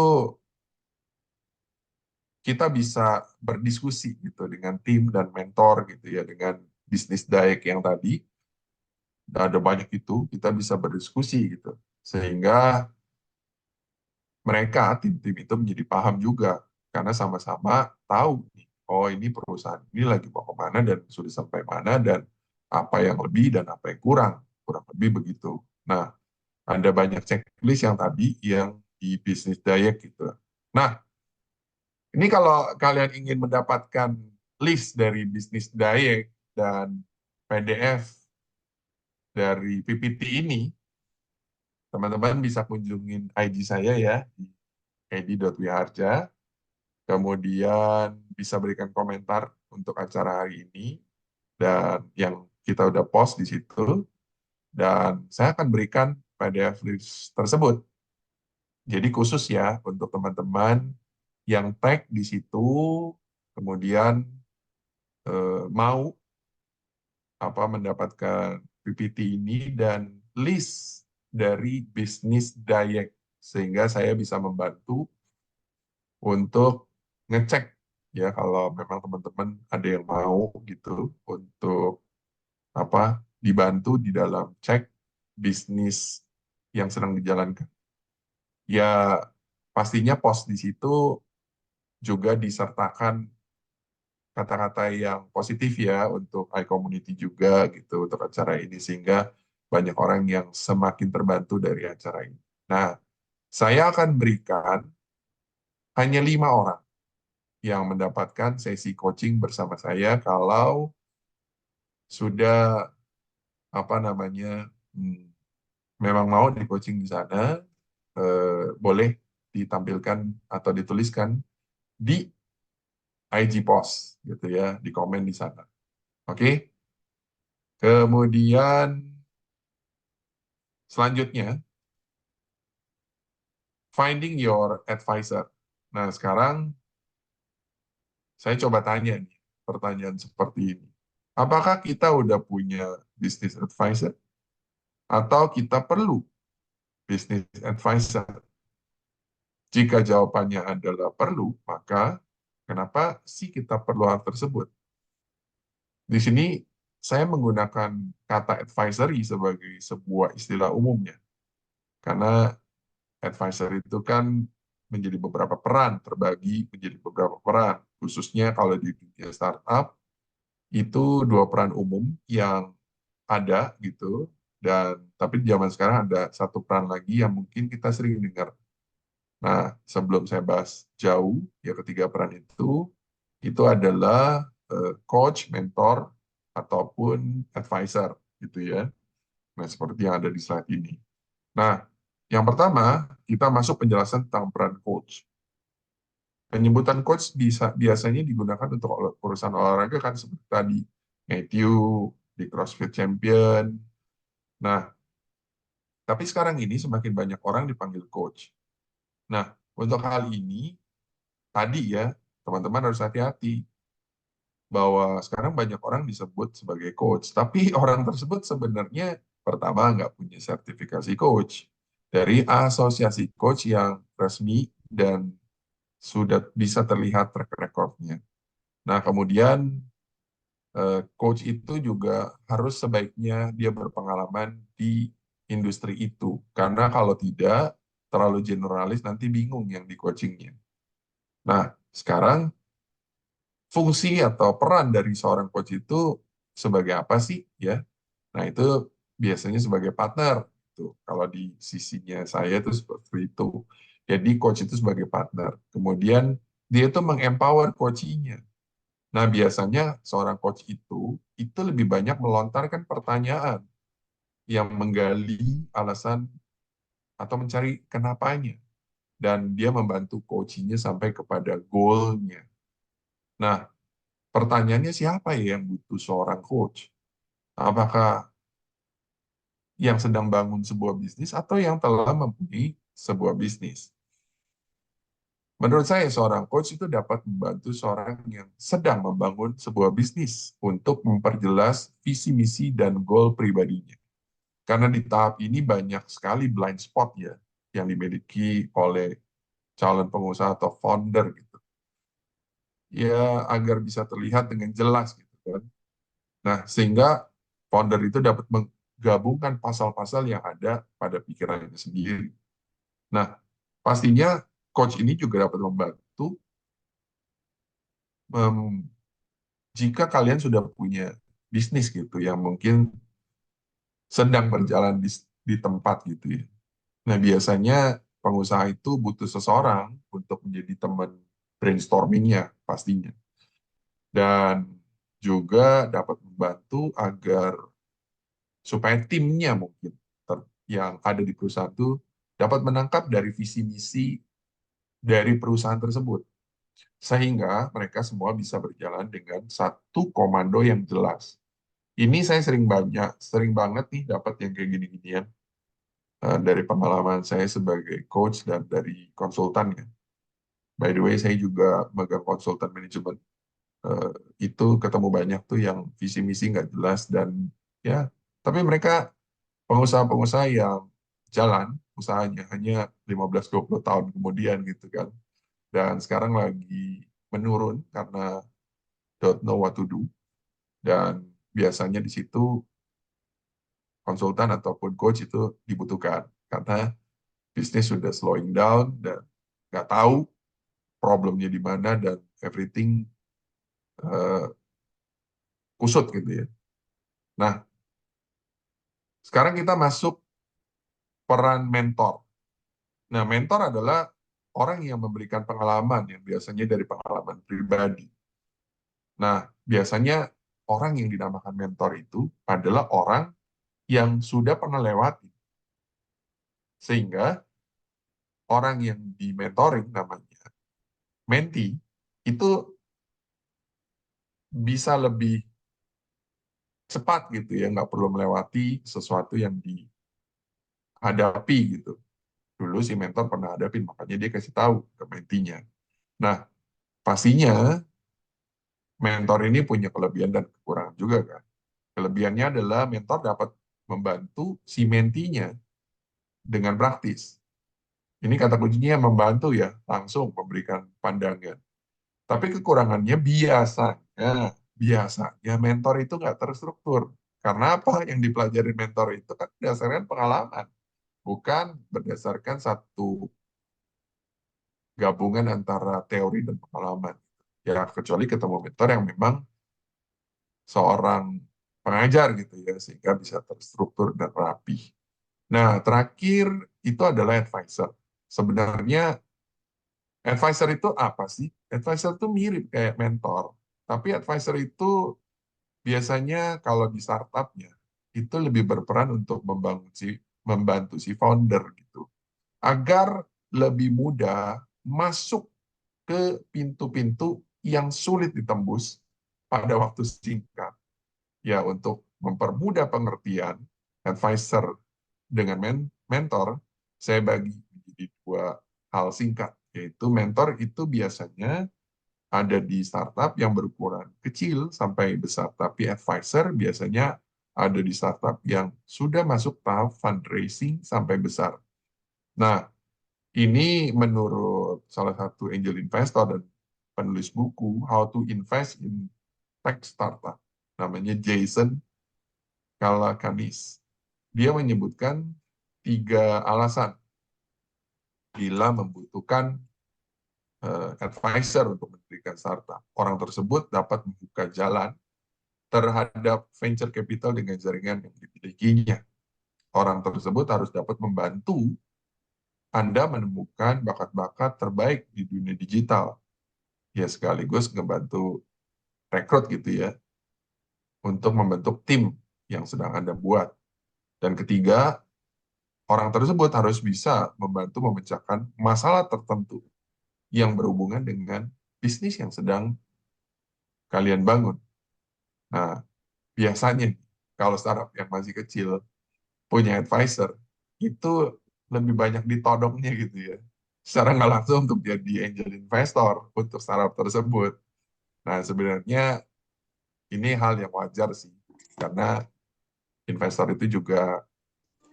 kita bisa berdiskusi gitu dengan tim dan mentor gitu ya dengan bisnis Daek yang tadi ada banyak itu kita bisa berdiskusi gitu sehingga mereka tim-tim itu menjadi paham juga karena sama-sama tahu nih, oh ini perusahaan ini lagi mau kemana dan sudah sampai mana dan apa yang lebih dan apa yang kurang kurang lebih begitu. Nah, ada banyak checklist yang tadi yang di bisnis diet gitu. Nah, ini kalau kalian ingin mendapatkan list dari bisnis diet dan PDF dari PPT ini, teman-teman bisa kunjungin IG saya ya, di edi.wiharja, kemudian bisa berikan komentar untuk acara hari ini, dan yang kita udah post di situ, dan saya akan berikan PDF list tersebut. Jadi khusus ya untuk teman-teman yang tag di situ, kemudian mau mendapatkan PPT ini dan list dari bisnis Dayak, sehingga saya bisa membantu untuk ngecek ya kalau memang teman-teman ada yang mau gitu untuk dibantu di dalam cek bisnis yang sedang dijalankan. Ya pastinya post di situ juga disertakan kata-kata yang positif ya untuk iCommunity juga gitu untuk acara ini, sehingga banyak orang yang semakin terbantu dari acara ini. Nah, saya akan berikan hanya 5 orang yang mendapatkan sesi coaching bersama saya kalau sudah hmm, memang mau di coaching di sana, boleh ditampilkan atau dituliskan di IG post gitu ya, di komen di sana. Oke. Kemudian selanjutnya, finding your advisor. Nah, sekarang saya coba tanya nih, pertanyaan seperti ini. Apakah kita udah punya business advisor atau kita perlu business advisor? Jika jawabannya adalah perlu, maka kenapa sih kita perlu hal tersebut? Di sini saya menggunakan kata advisory sebagai sebuah istilah umumnya. Karena advisor itu kan menjadi beberapa peran, terbagi menjadi beberapa peran. Khususnya kalau di dunia startup, itu 2 peran umum yang ada gitu. Dan tapi di zaman sekarang ada 1 peran lagi yang mungkin kita sering dengar. Nah, sebelum saya bahas jauh, ya ketiga peran itu adalah coach, mentor, ataupun advisor gitu ya. Nah, seperti yang ada di slide ini. Nah, yang pertama, kita masuk penjelasan tentang peran coach. Penyebutan coach biasanya digunakan untuk urusan olahraga kan seperti tadi. Matthew di CrossFit Champion. Nah, tapi sekarang ini semakin banyak orang dipanggil coach. Nah, untuk hal ini, tadi ya, teman-teman harus hati-hati bahwa sekarang banyak orang disebut sebagai coach, tapi orang tersebut sebenarnya pertama nggak punya sertifikasi coach dari asosiasi coach yang resmi dan sudah bisa terlihat track record-nya. Nah, kemudian coach itu juga harus sebaiknya dia berpengalaman di industri itu. Karena kalau tidak, terlalu generalis nanti bingung yang di coachingnya. Nah, sekarang fungsi atau peran dari seorang coach itu sebagai apa sih ya? Nah, itu biasanya sebagai partner. Tuh, kalau di sisinya saya itu seperti itu. Jadi coach itu sebagai partner. Kemudian dia itu mengempower coachingnya. Nah, biasanya seorang coach itu lebih banyak melontarkan pertanyaan yang menggali alasan atau mencari kenapanya. Dan dia membantu coachingnya sampai kepada goal-nya. Nah, pertanyaannya siapa ya yang butuh seorang coach? Apakah yang sedang bangun sebuah bisnis atau yang telah mempunyai sebuah bisnis? Menurut saya, seorang coach itu dapat membantu seorang yang sedang membangun sebuah bisnis untuk memperjelas visi misi dan goal pribadinya. Karena di tahap ini banyak sekali blind spot ya yang dimiliki oleh calon pengusaha atau founder gitu. Ya agar bisa terlihat dengan jelas gitu kan. Nah, sehingga founder itu dapat menggabungkan pasal-pasal yang ada pada pikirannya sendiri. Nah, pastinya coach ini juga dapat membantu jika kalian sudah punya bisnis gitu yang mungkin sedang berjalan di tempat gitu ya. Nah, biasanya pengusaha itu butuh seseorang untuk menjadi teman brainstormingnya pastinya. Dan juga dapat membantu agar supaya timnya mungkin yang ada di perusahaan itu dapat menangkap dari visi misi dari perusahaan tersebut. Sehingga mereka semua bisa berjalan dengan satu komando yang jelas. Ini saya sering banget nih dapat yang kayak gini-ginian dari pengalaman saya sebagai coach dan dari konsultan ya. By the way, saya juga megang konsultan manajemen. Eh, itu ketemu banyak tuh yang visi misi nggak jelas dan ya, tapi mereka pengusaha-pengusaha yang jalan usahanya hanya 15-20 tahun kemudian gitu kan. Dan sekarang lagi menurun karena don't know what to do. Dan biasanya di situ konsultan ataupun coach itu dibutuhkan karena bisnis sudah slowing down dan nggak tahu problemnya di mana dan everything uh, kusut gitu ya. Nah, sekarang kita masuk peran mentor. Nah, mentor adalah orang yang memberikan pengalaman yang biasanya dari pengalaman pribadi. Nah, biasanya orang yang dinamakan mentor itu adalah orang yang sudah pernah lewati. Sehingga orang yang di mentoring namanya mentee itu bisa lebih cepat gitu ya, nggak perlu melewati sesuatu yang dihadapi gitu. Dulu si mentor pernah hadapin, makanya dia kasih tahu ke mentinya. Nah, pastinya mentor ini punya kelebihan dan kekurangan juga kan. Kelebihannya adalah mentor dapat membantu si mentinya dengan praktis. Ini kata kuncinya membantu ya, langsung memberikan pandangan. Tapi kekurangannya biasanya mentor itu nggak terstruktur. Karena apa? Yang dipelajari mentor itu kan berdasarkan pengalaman, bukan berdasarkan satu gabungan antara teori dan pengalaman. Ya, kecuali ketemu mentor yang memang seorang pengajar gitu ya, sehingga bisa terstruktur dan rapi. Nah, terakhir itu adalah advisor. Sebenarnya advisor itu apa sih? Advisor itu mirip kayak mentor, tapi advisor itu biasanya kalau di startupnya itu lebih berperan untuk membantu si founder gitu, agar lebih mudah masuk ke pintu-pintu yang sulit ditembus pada waktu singkat. Ya, untuk mempermudah pengertian advisor dengan mentor, saya bagi menjadi dua hal singkat, yaitu mentor itu biasanya ada di startup yang berukuran kecil sampai besar, tapi advisor biasanya ada di startup yang sudah masuk tahap fundraising sampai besar. Nah, ini menurut salah satu angel investor dan penulis buku How to Invest in Tech Startup, namanya Jason Calacanis. Dia menyebutkan 3 alasan bila membutuhkan advisor untuk mendirikan startup. Orang tersebut dapat membuka jalan terhadap venture capital dengan jaringan yang dimilikinya. Orang tersebut harus dapat membantu Anda menemukan bakat-bakat terbaik di dunia digital. Ya, sekaligus membantu rekrut gitu ya, untuk membentuk tim yang sedang Anda buat. Dan ketiga, orang tersebut harus bisa membantu memecahkan masalah tertentu yang berhubungan dengan bisnis yang sedang kalian bangun. Nah, biasanya kalau startup yang masih kecil punya advisor, itu lebih banyak ditodongnya gitu ya. Secara nggak langsung untuk jadi angel investor untuk startup tersebut. Nah, sebenarnya ini hal yang wajar sih, karena investor itu juga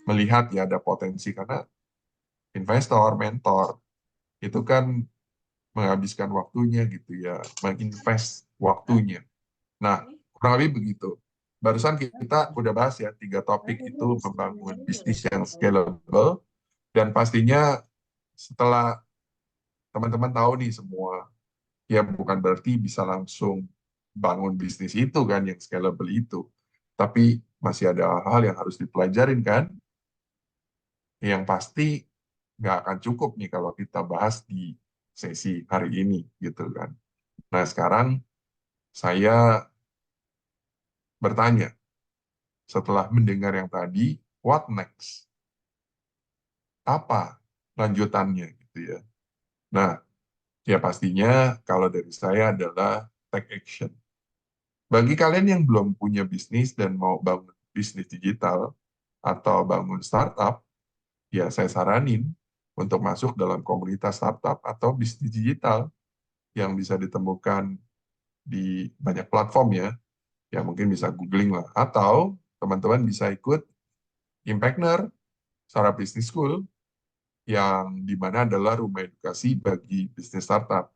melihat ya ada potensi, karena investor, mentor, itu kan menghabiskan waktunya gitu ya, menginvest waktunya. Nah, kurang lebih begitu. Barusan kita udah bahas ya 3 topik itu membangun bisnis yang scalable, dan pastinya setelah teman-teman tahu nih semua, ya bukan berarti bisa langsung bangun bisnis itu kan yang scalable itu. Tapi masih ada hal-hal yang harus dipelajarin kan, yang pasti nggak akan cukup nih kalau kita bahas di sesi hari ini gitu kan. Nah sekarang saya bertanya, setelah mendengar yang tadi, what next? Apa lanjutannya gitu ya. Nah, ya pastinya kalau dari saya adalah take action. Bagi kalian yang belum punya bisnis dan mau bangun bisnis digital atau bangun startup, ya saya saranin untuk masuk dalam komunitas startup atau bisnis digital yang bisa ditemukan di banyak platform ya. Ya mungkin bisa googling lah. Atau teman-teman bisa ikut Impactner, Startup Business School, yang dimana adalah rumah edukasi bagi bisnis startup.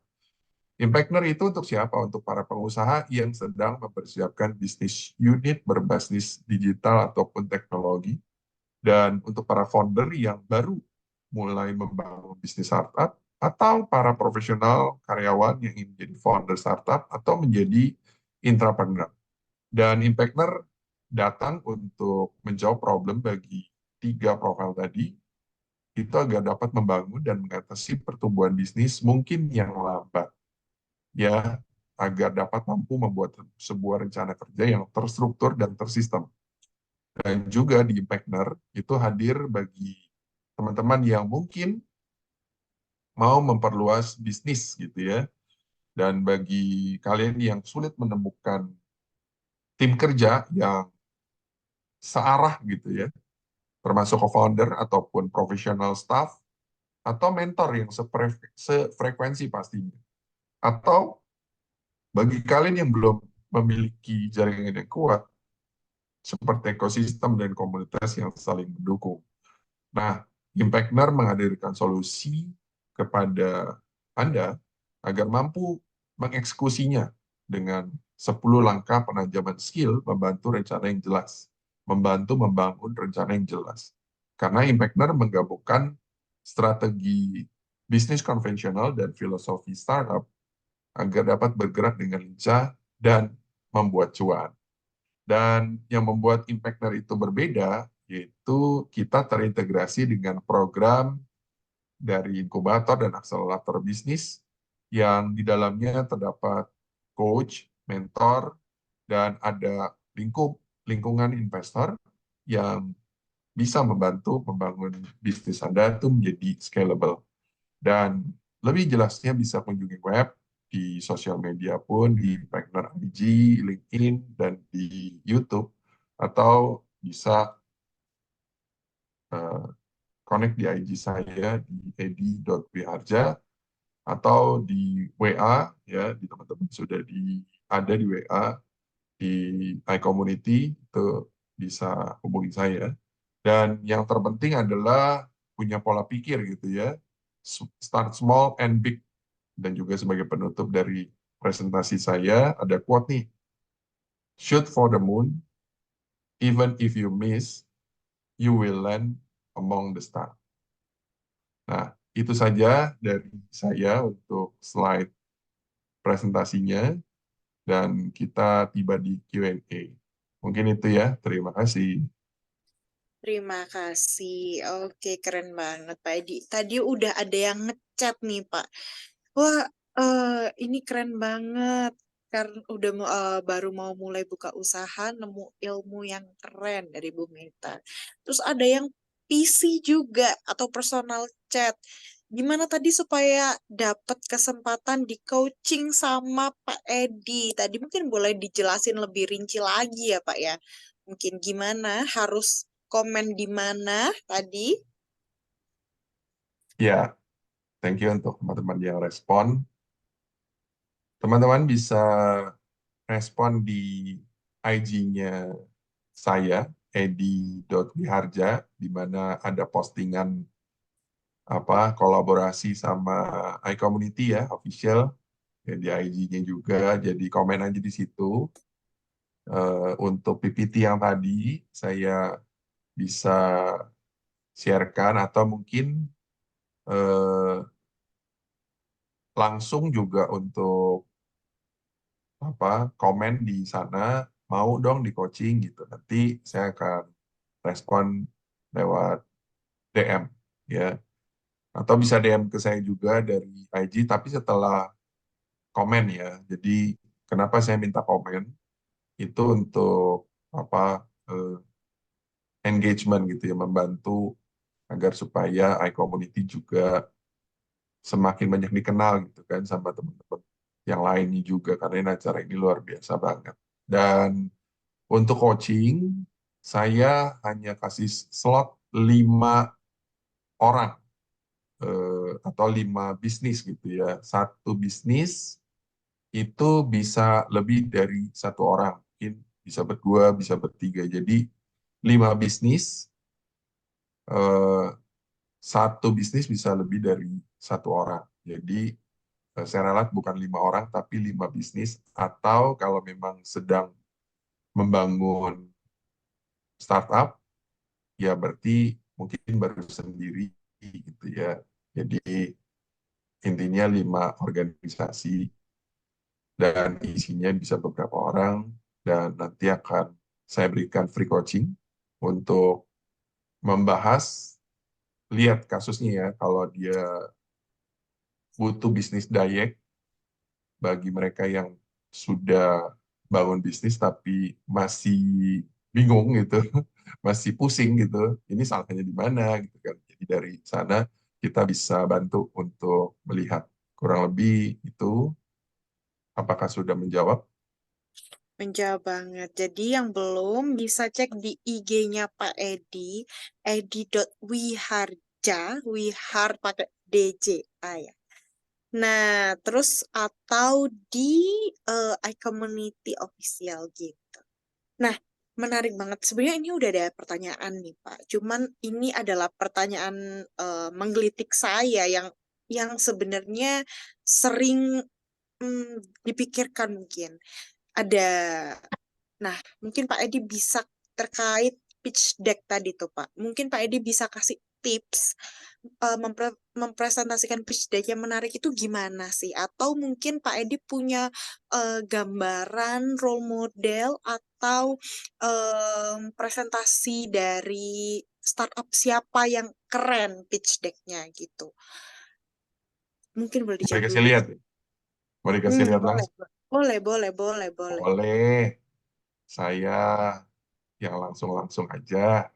Impactner itu untuk siapa? Untuk para pengusaha yang sedang mempersiapkan bisnis unit berbasis digital ataupun teknologi, dan untuk para founder yang baru mulai membangun bisnis startup, atau para profesional karyawan yang ingin menjadi founder startup atau menjadi intrapreneur. Dan Impactner datang untuk menjawab problem bagi tiga profil tadi, itu agar dapat membangun dan mengatasi pertumbuhan bisnis mungkin yang lambat, ya, agar dapat mampu membuat sebuah rencana kerja yang terstruktur dan tersistem. Dan juga di Impactner itu hadir bagi teman-teman yang mungkin mau memperluas bisnis gitu ya, dan bagi kalian yang sulit menemukan tim kerja yang searah gitu ya, termasuk co-founder ataupun profesional staff atau mentor yang sefrekuensi pastinya. Atau bagi kalian yang belum memiliki jaringan yang kuat, seperti ekosistem dan komunitas yang saling mendukung. Nah, Impactner menghadirkan solusi kepada Anda agar mampu mengeksekusinya dengan 10 langkah penajaman skill membantu rencana yang jelas, membantu membangun rencana yang jelas. Karena Impactner menggabungkan strategi bisnis konvensional dan filosofi startup agar dapat bergerak dengan lincah dan membuat cuan. Dan yang membuat Impactner itu berbeda, yaitu kita terintegrasi dengan program dari inkubator dan akselerator bisnis yang di dalamnya terdapat coach, mentor, dan ada lingkungan investor yang bisa membantu membangun bisnis Anda itu menjadi scalable. Dan lebih jelasnya bisa kunjungi web, di sosial media pun, di Partner IG, LinkedIn, dan di YouTube, atau bisa uh, connect di IG saya di edi.wiharja, atau di WA, ya, di teman-teman sudah ada di WA, di iCommunity, itu bisa hubungi saya. Dan yang terpenting adalah punya pola pikir gitu ya, start small and big. Dan juga sebagai penutup dari presentasi saya, ada quote nih, shoot for the moon, even if you miss, you will land among the stars. Nah, itu saja dari saya untuk slide presentasinya, dan kita tiba di Q&A. Mungkin itu ya, terima kasih. Terima kasih. Oke, keren banget Pak Edi. Tadi udah ada yang ngechat nih Pak. Wah, ini keren banget. Karena baru mau mulai buka usaha, nemu ilmu yang keren dari Bu Mita. Terus ada yang PC juga atau personal chat. Gimana tadi supaya dapat kesempatan di coaching sama Pak Edi? Tadi mungkin boleh dijelasin lebih rinci lagi ya Pak ya. Mungkin gimana harus komen di mana tadi? Ya, thank you untuk teman-teman yang respon. Teman-teman bisa respon di IG-nya saya, edi.wiharja, di mana ada postingan kolaborasi sama iCommunity ya, official, ya, di IG-nya juga, jadi komen aja di situ. Untuk PPT yang tadi, saya bisa sharekan, atau mungkin eh, langsung juga untuk komen di sana, mau dong di coaching gitu. Nanti saya akan respon lewat DM ya. Atau bisa DM ke saya juga dari IG, tapi setelah komen ya. Jadi kenapa saya minta komen? Itu untuk apa eh, engagement gitu ya, membantu agar supaya iCommunity juga semakin banyak dikenal gitu kan sama teman-teman yang lainnya juga karena ini acara ini luar biasa banget. Dan untuk coaching saya hanya kasih slot 5 orang atau 5 bisnis gitu ya. Satu bisnis itu bisa lebih dari 1 orang, mungkin bisa berdua, bisa bertiga. Jadi 5 bisnis, eh, satu bisnis bisa lebih dari 1 orang. Jadi saya ralat bukan 5 orang, tapi 5 bisnis. Atau kalau memang sedang membangun startup, ya berarti mungkin baru sendiri gitu ya. Jadi intinya 5 organisasi dan isinya bisa beberapa orang dan nanti akan saya berikan free coaching untuk membahas, lihat kasusnya ya, kalau dia butuh bisnis diet bagi mereka yang sudah bangun bisnis tapi masih bingung gitu, masih pusing gitu, ini salahnya di mana gitu kan. Jadi dari sana kita bisa bantu untuk melihat kurang lebih itu apakah sudah menjawab. Menjawab banget. Jadi yang belum bisa cek di IG-nya Pak Edi, edi.wiharja, wihar pakai DJ. Ya. Nah, terus atau di iCommunity Official gitu. Nah, menarik banget. Sebenarnya ini udah ada pertanyaan nih, Pak. Cuman ini adalah pertanyaan menggelitik saya yang sebenarnya sering dipikirkan mungkin. Ada, nah mungkin Pak Edi bisa terkait pitch deck tadi tuh Pak. Mungkin Pak Edi bisa kasih tips mempresentasikan pitch deck yang menarik itu gimana sih? Atau mungkin Pak Edi punya gambaran role model atau presentasi dari startup siapa yang keren pitch decknya gitu. Mungkin boleh Boleh dijawab kasih dulu. lihat ya? Boleh kasih lihat Boleh, langsung? boleh, boleh, boleh, boleh. Boleh. Saya yang langsung-langsung aja.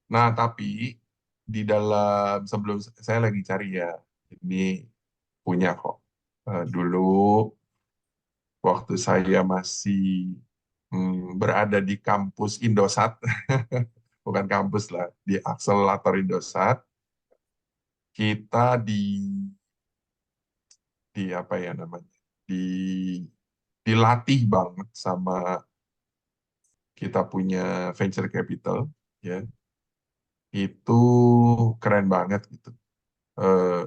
Nah, tapi di dalam sebelum saya lagi cari ya, ini punya kok. Dulu waktu saya masih berada di kampus Indosat, bukan kampus lah, di akselerator Indosat, kita di apa ya namanya, di dilatih banget sama kita punya venture capital, ya itu keren banget gitu. Eh,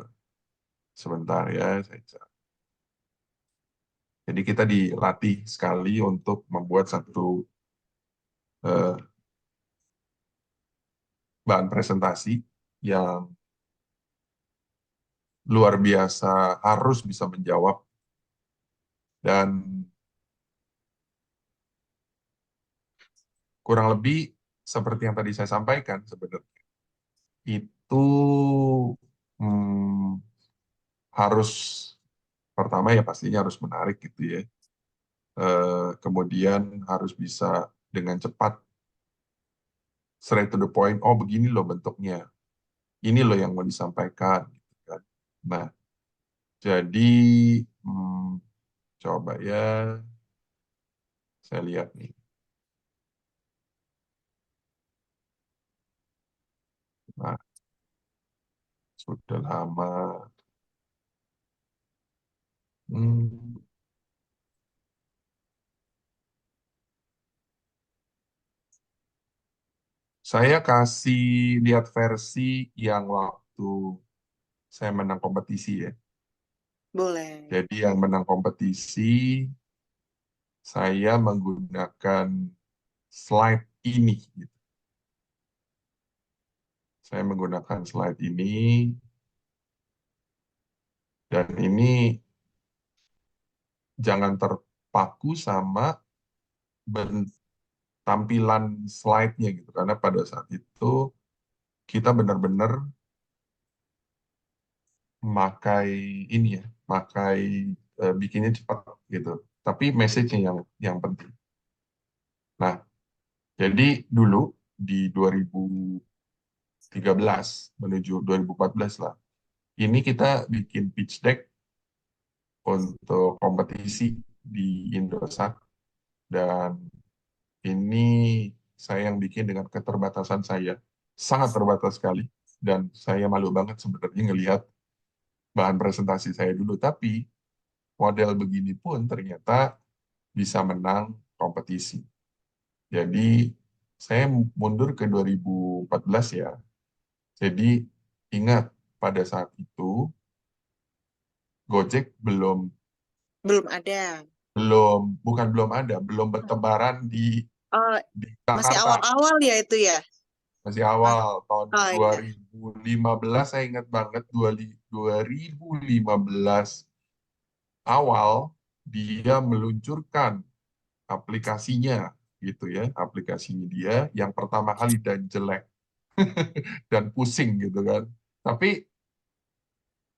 Sebentar ya, jadi kita dilatih sekali untuk membuat satu eh, bahan presentasi yang luar biasa, harus bisa menjawab dan kurang lebih seperti yang tadi saya sampaikan sebenarnya itu hmm, harus pertama ya pastinya harus menarik gitu ya. Kemudian harus bisa dengan cepat straight to the point. Oh begini loh bentuknya, ini loh yang mau disampaikan. Gitu kan. Nah jadi hmm, coba ya saya lihat nih. Nah sudah lama. Hmm, saya kasih lihat versi yang waktu saya menang kompetisi ya. Boleh. Jadi yang menang kompetisi, saya menggunakan slide ini. Gitu. Saya menggunakan slide ini, dan ini jangan terpaku sama tampilan slide-nya gitu, karena pada saat itu kita benar-benar memakai ini ya, pakai bikinnya cepat gitu. Tapi message-nya yang penting. Nah, jadi dulu di 2013 menuju 2014 lah, ini kita bikin pitch deck untuk kompetisi di Indosat, dan ini saya yang bikin dengan keterbatasan saya, sangat terbatas sekali, dan saya malu banget sebenarnya ngelihat bahan presentasi saya dulu, tapi model begini pun ternyata bisa menang kompetisi. Jadi saya mundur ke 2014 ya. Jadi ingat pada saat itu Gojek belum Belum ada. belum bukan belum ada, belum bertebaran Oh, di masih Jakarta. awal-awal ya itu ya? Masih Mas, awal tahun oh iya. 2015, saya ingat banget 2015 awal dia meluncurkan aplikasinya gitu ya, aplikasinya dia yang pertama kali dan jelek dan pusing gitu kan. Tapi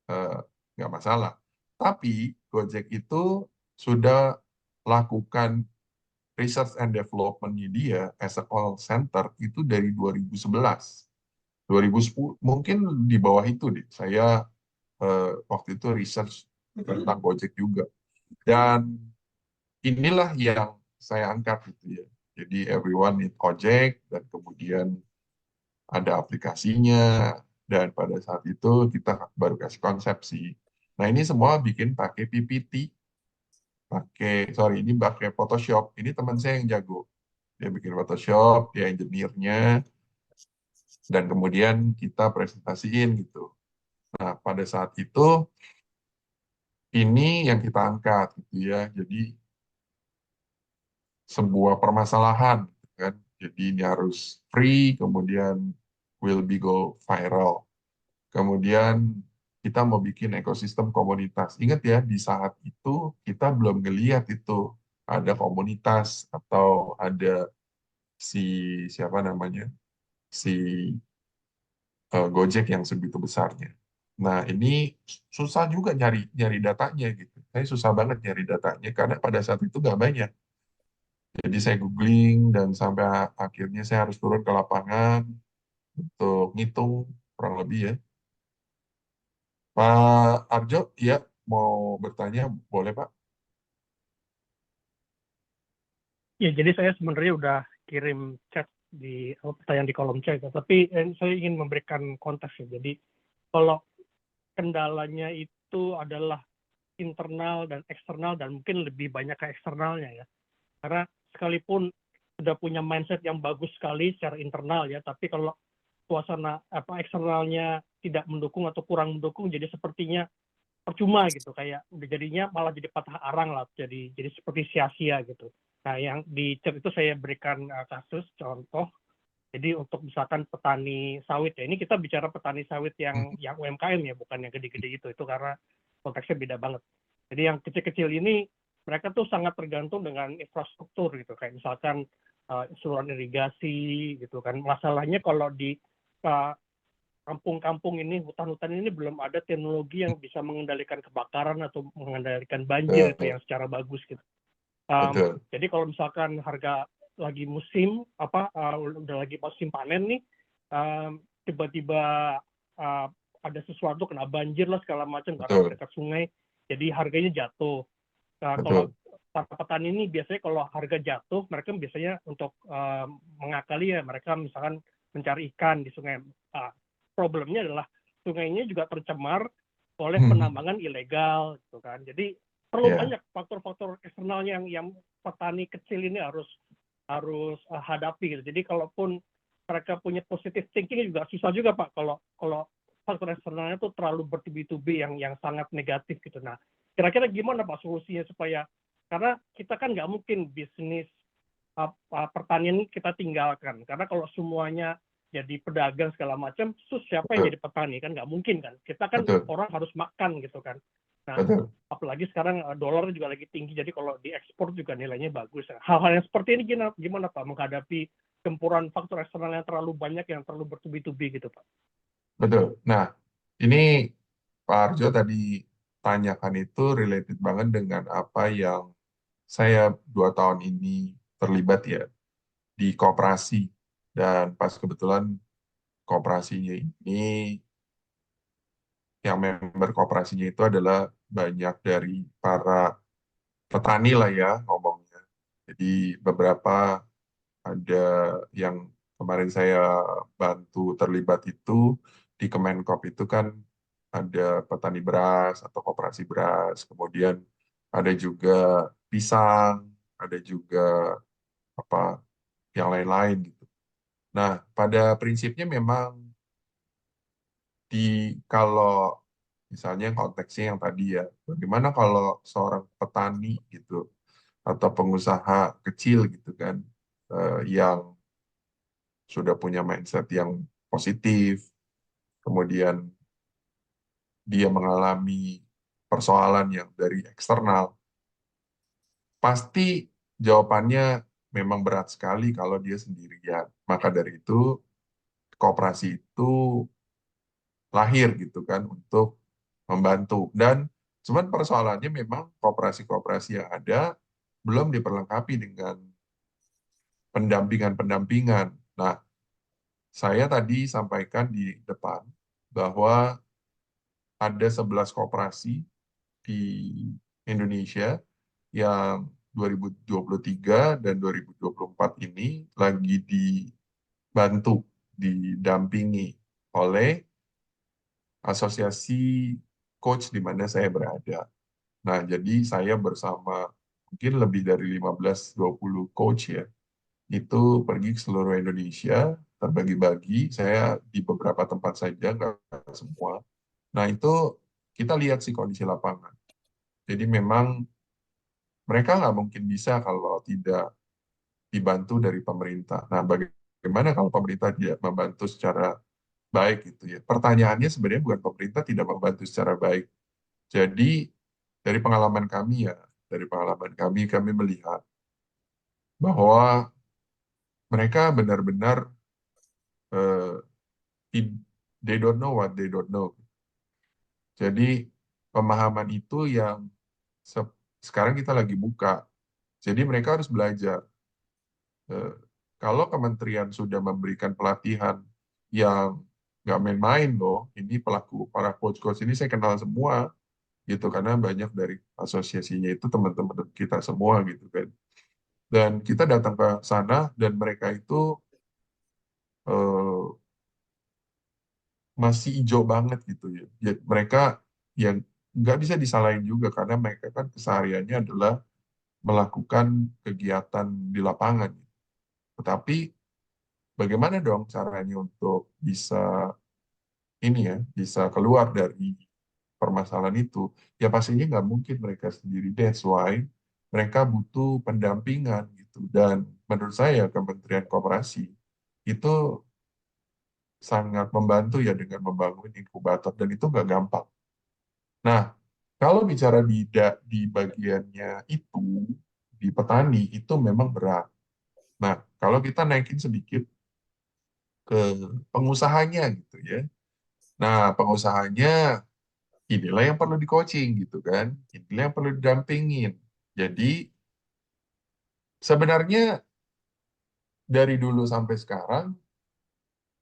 eh, nggak masalah. Tapi Gojek itu sudah lakukan research and development-nya dia as a call center itu dari 2011. 2010 mungkin di bawah itu deh. Saya waktu itu research tentang Gojek juga. Dan inilah yang saya angkat gitu ya. Jadi everyone need Gojek, dan kemudian ada aplikasinya, dan pada saat itu kita baru kasih konsepsi. Nah, ini semua bikin pakai PPT, ini pakai Photoshop. Ini teman saya yang jago. Dia bikin Photoshop, dia engineer-nya, dan kemudian kita presentasiin gitu. Nah, pada saat itu ini yang kita angkat gitu ya. Jadi sebuah permasalahan gitu kan. Jadi ini harus free, kemudian will be go viral. Kemudian kita mau bikin ekosistem komunitas. Ingat ya, di saat itu kita belum ngeliat itu ada komunitas atau ada si siapa namanya, si Gojek yang segitu besarnya. Nah, ini susah juga nyari nyari datanya gitu. Saya susah banget nyari datanya karena pada saat itu nggak banyak. Jadi saya googling dan sampai akhirnya saya harus turun ke lapangan untuk ngitung kurang lebih ya. Pak Arjo, ya mau bertanya, boleh Pak? Ya, jadi saya sebenarnya udah kirim chat di pertanyaan di kolom chat, tapi saya ingin memberikan konteks ya. Jadi kalau kendalanya itu adalah internal dan eksternal, dan mungkin lebih banyak ke eksternalnya ya. Karena sekalipun sudah punya mindset yang bagus sekali secara internal ya, tapi kalau suasana eksternalnya tidak mendukung atau kurang mendukung, jadi sepertinya percuma gitu, kayak jadinya malah jadi patah arang lah, jadi seperti sia-sia gitu. Nah, yang di chat itu saya berikan kasus contoh. Jadi untuk misalkan petani sawit ya, ini kita bicara petani sawit yang UMKM ya, bukan yang gede-gede itu karena konteksnya beda banget. Jadi yang kecil-kecil ini mereka tuh sangat tergantung dengan infrastruktur gitu, kayak misalkan saluran irigasi gitu kan. Masalahnya kalau di uh, kampung-kampung ini, hutan-hutan ini belum ada teknologi yang bisa mengendalikan kebakaran atau mengendalikan banjir itu Betul, yang secara bagus gitu. betul, Jadi kalau misalkan harga lagi musim udah lagi musim panen nih, tiba-tiba uh, ada sesuatu kena banjir lah segala macam karena betul, dekat sungai, jadi harganya jatuh. Nah, kalau betul, para petani ini biasanya kalau harga jatuh, mereka biasanya untuk mengakali ya, mereka misalkan mencari ikan di sungai. Problemnya adalah sungainya juga tercemar oleh penambangan ilegal, gitu kan. Jadi perlu ya, banyak faktor-faktor eksternal yang petani kecil ini harus hadapi. Gitu. Jadi kalaupun mereka punya positive thinking juga susah juga Pak kalau faktor eksternalnya tuh terlalu bertubi-tubi yang sangat negatif gitu. Nah, kira-kira gimana Pak solusinya supaya, karena kita kan nggak mungkin bisnis pertanian kita tinggalkan, karena kalau semuanya jadi pedagang segala macam, terus siapa yang betul, jadi petani, kan nggak mungkin kan, kita kan betul. orang harus makan gitu kan. Nah, betul. apalagi sekarang dolar juga lagi tinggi, jadi kalau diekspor juga nilainya bagus. Hal-hal yang seperti ini gimana Pak menghadapi gempuran faktor eksternal yang terlalu banyak, yang terlalu bertubi-tubi gitu Pak? Betul. Nah, ini Pak Arjo tadi tanyakan itu related banget dengan apa yang saya 2 tahun ini terlibat ya di koperasi. Dan pas kebetulan koperasinya ini, yang member koperasinya itu adalah banyak dari para petani lah ya ngomongnya. Jadi beberapa ada yang kemarin saya bantu terlibat itu di Kemenkop itu kan ada petani beras atau koperasi beras, kemudian ada juga pisang, ada juga apa yang lain-lain gitu. Nah, pada prinsipnya memang di kalau misalnya konteksnya yang tadi ya, bagaimana kalau seorang petani gitu atau pengusaha kecil gitu kan yang sudah punya mindset yang positif, kemudian dia mengalami persoalan yang dari eksternal, pasti jawabannya memang berat sekali kalau dia sendirian. Maka dari itu, koperasi itu lahir gitu kan untuk membantu. Dan cuman persoalannya memang koperasi-koperasi yang ada belum diperlengkapi dengan pendampingan-pendampingan. Nah, saya tadi sampaikan di depan bahwa ada 11 koperasi di Indonesia yang 2023 dan 2024 ini lagi dibantu, didampingi oleh asosiasi coach di mana saya berada. Nah, jadi saya bersama mungkin lebih dari 15-20 coach ya, itu pergi ke seluruh Indonesia, terbagi-bagi, saya di beberapa tempat saja, nggak semua. Nah, itu kita lihat sih kondisi lapangan. Jadi memang mereka nggak mungkin bisa kalau tidak dibantu dari pemerintah. Nah, bagaimana kalau pemerintah tidak membantu secara baik gitu ya? Pertanyaannya sebenarnya bukan pemerintah tidak membantu secara baik. Jadi dari pengalaman kami ya, dari pengalaman kami melihat bahwa mereka benar-benar eh, they don't know what they don't know. Jadi pemahaman itu yang sekarang kita lagi buka. Jadi mereka harus belajar. Eh, Kalau kementerian sudah memberikan pelatihan yang nggak main-main loh, ini pelaku para coach-coach ini saya kenal semua gitu karena banyak dari asosiasinya itu teman-teman kita semua gitu kan. Dan kita datang ke sana dan mereka itu eh, masih hijau banget gitu ya. Mereka yang nggak bisa disalahin juga karena mereka kan kesehariannya adalah melakukan kegiatan di lapangan. Tetapi bagaimana dong caranya untuk bisa ini ya, bisa keluar dari permasalahan itu? Ya pastinya nggak mungkin mereka sendiri. That's why mereka butuh pendampingan gitu. Dan menurut saya Kementerian Koperasi itu sangat membantu ya dengan membangun inkubator dan itu nggak gampang. Nah, kalau bicara di bagiannya itu di petani itu memang berat. Nah, kalau kita naikin sedikit ke pengusahanya gitu ya. Nah, pengusahanya inilah yang perlu di-coaching gitu kan. Inilah yang perlu didampingin. Jadi, sebenarnya dari dulu sampai sekarang,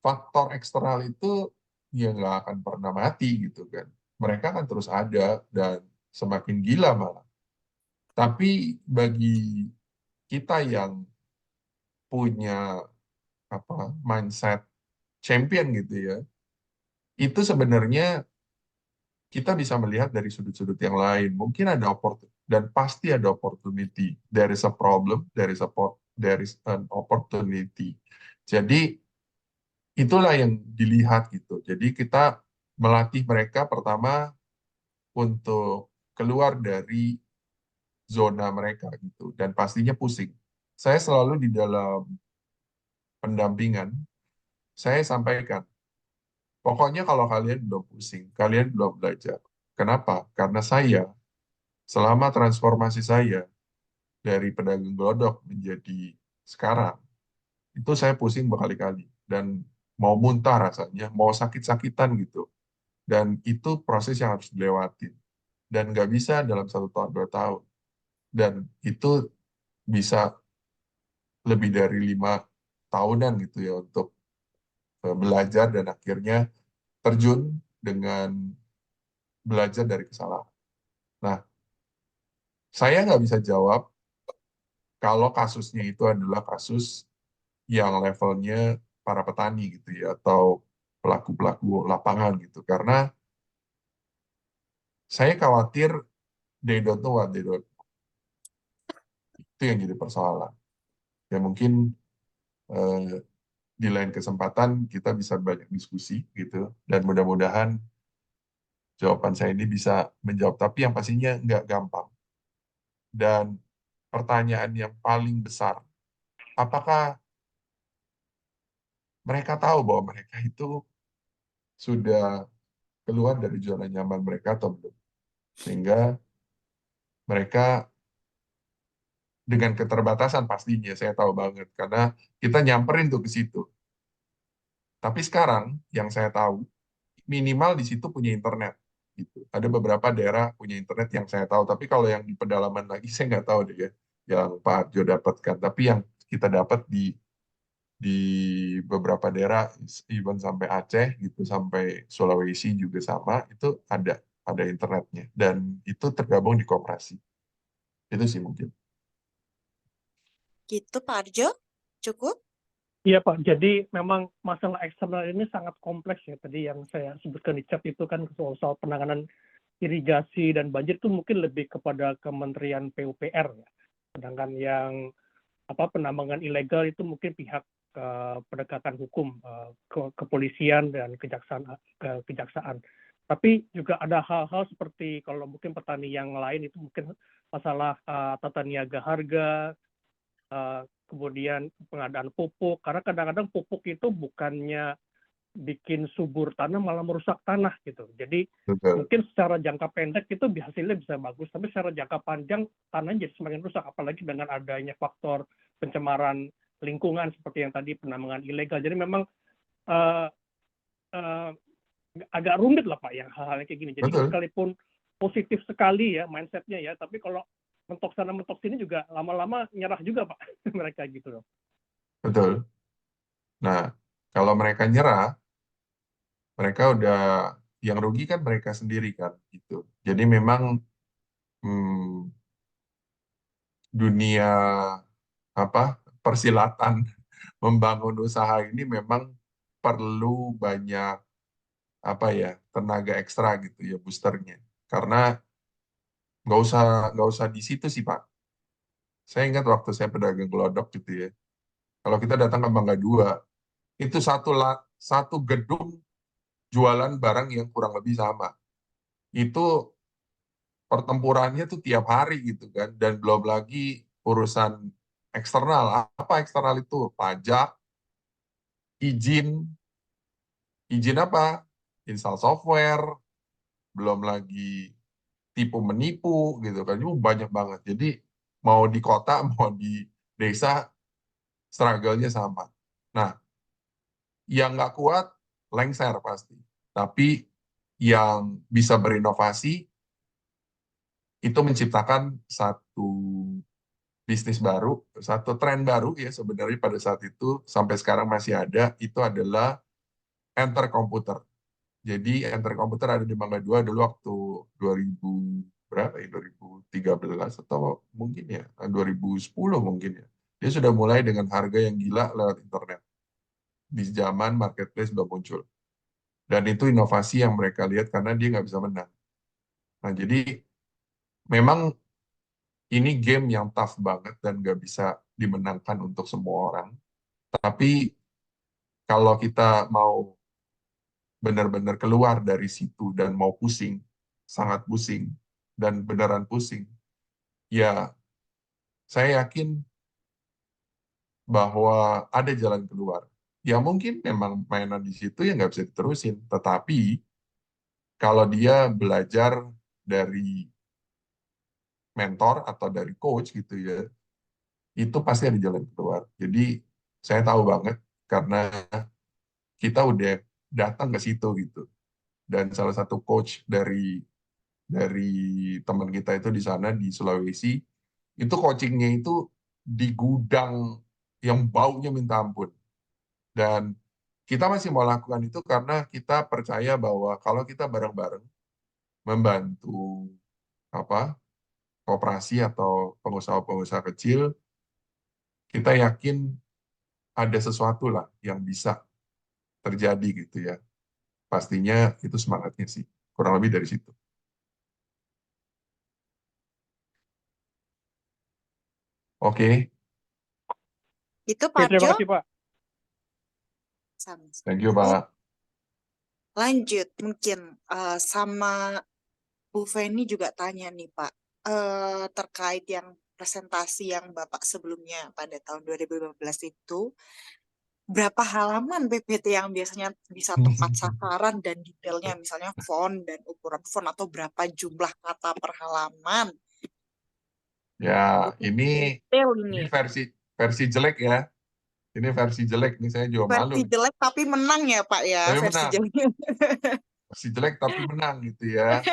faktor eksternal itu ya nggak akan pernah mati gitu kan. Mereka akan terus ada dan semakin gila malah. Tapi bagi kita yang punya apa mindset champion gitu ya, itu sebenarnya kita bisa melihat dari sudut-sudut yang lain. Mungkin ada opportunity dan pasti ada opportunity. There is a problem, there is an opportunity. Jadi itulah yang dilihat gitu. Jadi kita melatih mereka pertama untuk keluar dari zona mereka gitu dan pastinya pusing. Saya selalu di dalam pendampingan saya sampaikan, pokoknya kalau kalian belum pusing, kalian belum belajar. Kenapa? Karena saya, selama transformasi saya dari pedagang gelodok menjadi sekarang, itu saya pusing berkali-kali. Dan mau muntah rasanya, mau sakit-sakitan gitu. Dan itu proses yang harus dilewatin. Dan nggak bisa dalam 1 tahun, 2 tahun. Dan itu bisa lebih dari 5 tahunan gitu ya untuk belajar dan akhirnya terjun dengan belajar dari kesalahan. Nah, saya nggak bisa jawab kalau kasusnya itu adalah kasus yang levelnya para petani gitu ya, atau pelaku-pelaku lapangan gitu. Karena saya khawatir they don't know what they don't. Itu yang jadi persoalan. Ya mungkin eh, di lain kesempatan kita bisa banyak diskusi gitu, dan mudah-mudahan jawaban saya ini bisa menjawab. Tapi yang pastinya nggak gampang. Dan pertanyaan yang paling besar, apakah mereka tahu bahwa mereka itu sudah keluar dari zona nyaman mereka atau belum? Sehingga mereka dengan keterbatasan pastinya, saya tahu banget. Karena kita nyamperin tuh ke situ. Tapi sekarang yang saya tahu, minimal di situ punya internet. Gitu. Ada beberapa daerah punya internet yang saya tahu. Tapi kalau yang di pedalaman lagi, saya nggak tahu deh ya. Yang Pak Arjo dapatkan. Tapi yang kita dapat di beberapa daerah, even sampai Aceh gitu, sampai Sulawesi juga sama, itu ada internetnya, dan itu tergabung di koperasi. Itu sih mungkin. Gitu, Pak Arjo? Cukup? Iya Pak, jadi memang masalah eksternal ini sangat kompleks ya. Tadi yang saya sebutkan di chat itu kan soal penanganan irigasi dan banjir itu mungkin lebih kepada Kementerian PUPR ya. Sedangkan yang penambangan ilegal itu mungkin pihak penegakan hukum, kepolisian dan kejaksaan. Tapi juga ada hal-hal seperti kalau mungkin petani yang lain itu mungkin masalah tata niaga harga, kemudian pengadaan pupuk, karena kadang-kadang pupuk itu bukannya bikin subur tanah malah merusak tanah gitu. Jadi Betul. mungkin secara jangka pendek itu hasilnya bisa bagus, tapi secara jangka panjang tanahnya jadi semakin rusak, apalagi dengan adanya faktor pencemaran lingkungan seperti yang tadi penambangan ilegal. Jadi memang uh, uh, agak rumit lah Pak yang hal-hal kayak gini. Jadi Betul. sekalipun positif sekali ya mindsetnya ya, tapi kalau mentok sana mentok sini juga lama-lama nyerah juga Pak mereka gitu loh. Betul. Nah, kalau mereka nyerah, mereka udah, yang rugi kan mereka sendiri kan gitu. Jadi memang hmm, dunia persilatan membangun usaha ini memang perlu banyak tenaga ekstra gitu ya, boosternya. Karena nggak usah di situ sih Pak. Saya ingat waktu saya pedagang gelodok gitu ya. Kalau kita datang ke Mangga Dua, itu satu gedung jualan barang yang kurang lebih sama. Itu pertempurannya tuh tiap hari gitu kan. Dan belum lagi urusan eksternal. Apa eksternal itu? Pajak, izin, izin apa? Install software, belum lagi tipu menipu gitu kan. Itu banyak banget. Jadi mau di kota, mau di desa, struggle-nya sama. Nah, yang nggak kuat, lengser pasti. Tapi yang bisa berinovasi, itu menciptakan satu bisnis baru, satu tren baru ya sebenarnya pada saat itu, sampai sekarang masih ada, itu adalah enter komputer. Jadi enter komputer ada di Mangga 2 dulu waktu 2000 berapa ya, 2013 atau mungkin ya 2010 mungkin ya. Dia sudah mulai dengan harga yang gila lewat internet. Di zaman marketplace sudah muncul. Dan itu inovasi yang mereka lihat karena dia nggak bisa menang. Nah, jadi memang ini game yang tough banget dan nggak bisa dimenangkan untuk semua orang. Tapi kalau kita mau benar-benar keluar dari situ dan mau pusing, sangat pusing, dan beneran pusing, ya saya yakin bahwa ada jalan keluar. Ya mungkin memang mainan di situ ya nggak bisa diterusin, tetapi kalau dia belajar dari mentor atau dari coach gitu ya, itu pasti ada jalan keluar. Jadi saya tahu banget karena kita udah datang ke situ gitu. Dan salah satu coach dari teman kita itu di sana di Sulawesi, itu coachingnya itu di gudang yang baunya minta ampun. Dan kita masih mau lakukan itu karena kita percaya bahwa kalau kita bareng-bareng membantu apa koperasi atau pengusaha-pengusaha kecil, kita yakin ada sesuatu lah yang bisa terjadi gitu ya. Pastinya itu semangatnya sih. Kurang lebih dari situ. Oke, Itu Oke, Pak terima Jo, kasih Pak. sama. thank you Oh, Pak. lanjut mungkin sama Bu Feni juga tanya nih Pak, terkait yang presentasi yang Bapak sebelumnya pada tahun 2015 itu, berapa halaman PPT yang biasanya bisa tepat sasaran dan detailnya, misalnya font dan ukuran font, atau berapa jumlah kata per halaman? Ya, Itu ini detail ini ini. versi versi jelek ya. Ini versi jelek nih saya juga malu Versi nih. jelek tapi menang ya Pak ya, Tapi versi menang. jelek. Versi jelek tapi menang gitu ya.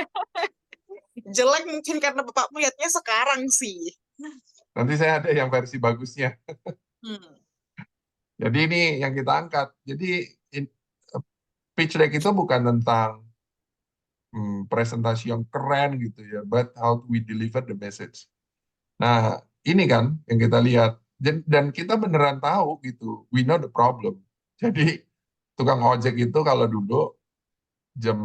Jelek mungkin karena Bapak melihatnya sekarang sih. Nanti saya ada yang versi bagusnya. Hmm. Jadi ini yang kita angkat. Jadi in- pitch deck itu bukan tentang presentasi yang keren gitu ya, but how we deliver the message. Nah, ini kan yang kita lihat. Dan kita beneran tahu gitu, we know the problem. Jadi tukang ojek itu kalau dulu jam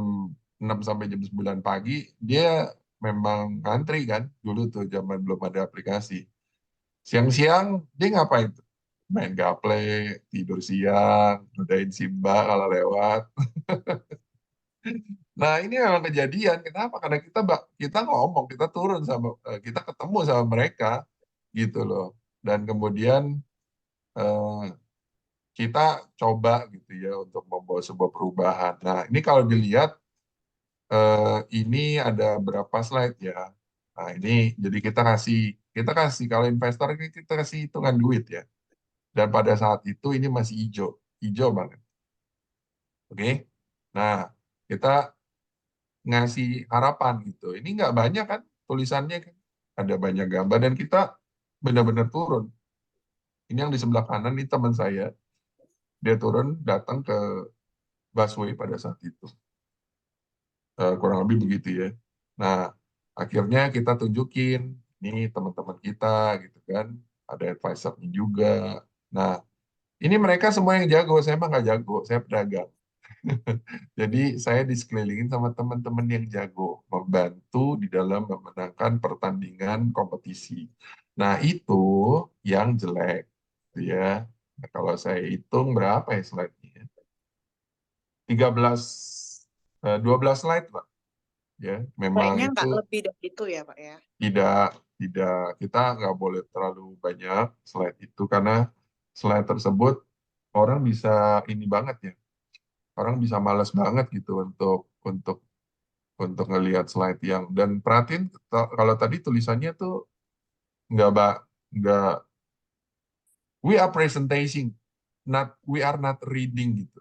6 sampai jam 9 pagi, dia memang ngantri kan, dulu tuh zaman belum ada aplikasi. Siang-siang dia ngapain tuh? Main gaple, tidur siang, ngedain Simba kalau lewat. Nah, ini memang kejadian. Kenapa? Karena kita ngomong, kita turun kita ketemu sama mereka gitu loh. Dan kemudian eh, kita coba gitu ya untuk membawa sebuah perubahan. Nah, ini kalau dilihat ini ada berapa slide ya. Nah, ini jadi kita kasih kalau investor ini kita kasih hitungan duit ya. Dan pada saat itu ini masih hijau, hijau banget. Oke. Nah, kita ngasih harapan gitu. Ini nggak banyak kan tulisannya kan. Ada banyak gambar dan kita benar-benar turun. Ini yang di sebelah kanan ini teman saya. Dia turun datang ke busway pada saat itu. Kurang lebih begitu ya. Nah, akhirnya kita tunjukin ini teman-teman kita gitu kan. Ada advisor-nya juga. Nah, ini mereka semua yang jago. Saya mah nggak jago. Saya pedagang. Jadi saya disekelilingin sama teman-teman yang jago, membantu di dalam memenangkan pertandingan kompetisi. Nah, itu yang jelek, gitu ya. Nah, kalau saya hitung berapa ya slide-nya? 13, 12 slide, Pak. Ya, memang Kayaknya itu nggak lebih dari itu ya Pak ya. tidak, tidak, kita nggak boleh terlalu banyak slide itu, karena slide tersebut orang bisa ini banget ya, orang bisa malas banget gitu untuk ngelihat slide yang dan perhatiin kalau tadi tulisannya tuh nggak we are presenting, not we are not reading gitu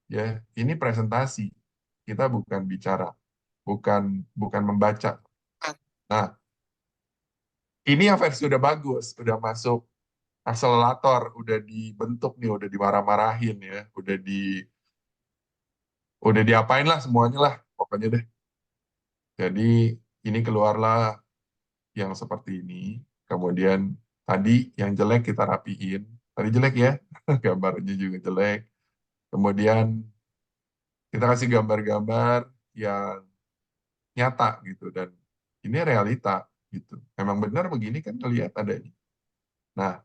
ya. Ini presentasi, kita bukan bicara, bukan bukan membaca. Nah, ini yang versi udah bagus, udah masuk akselerator, udah dibentuk nih, udah dimarah-marahin ya, udah diapain lah semuanya lah pokoknya deh. Jadi ini keluarlah yang seperti ini. Kemudian tadi yang jelek kita rapiin. Tadi jelek ya, gambarnya juga jelek. Kemudian kita kasih gambar-gambar yang nyata gitu dan ini realita gitu. Memang benar begini kan ngelihat adanya. Nah,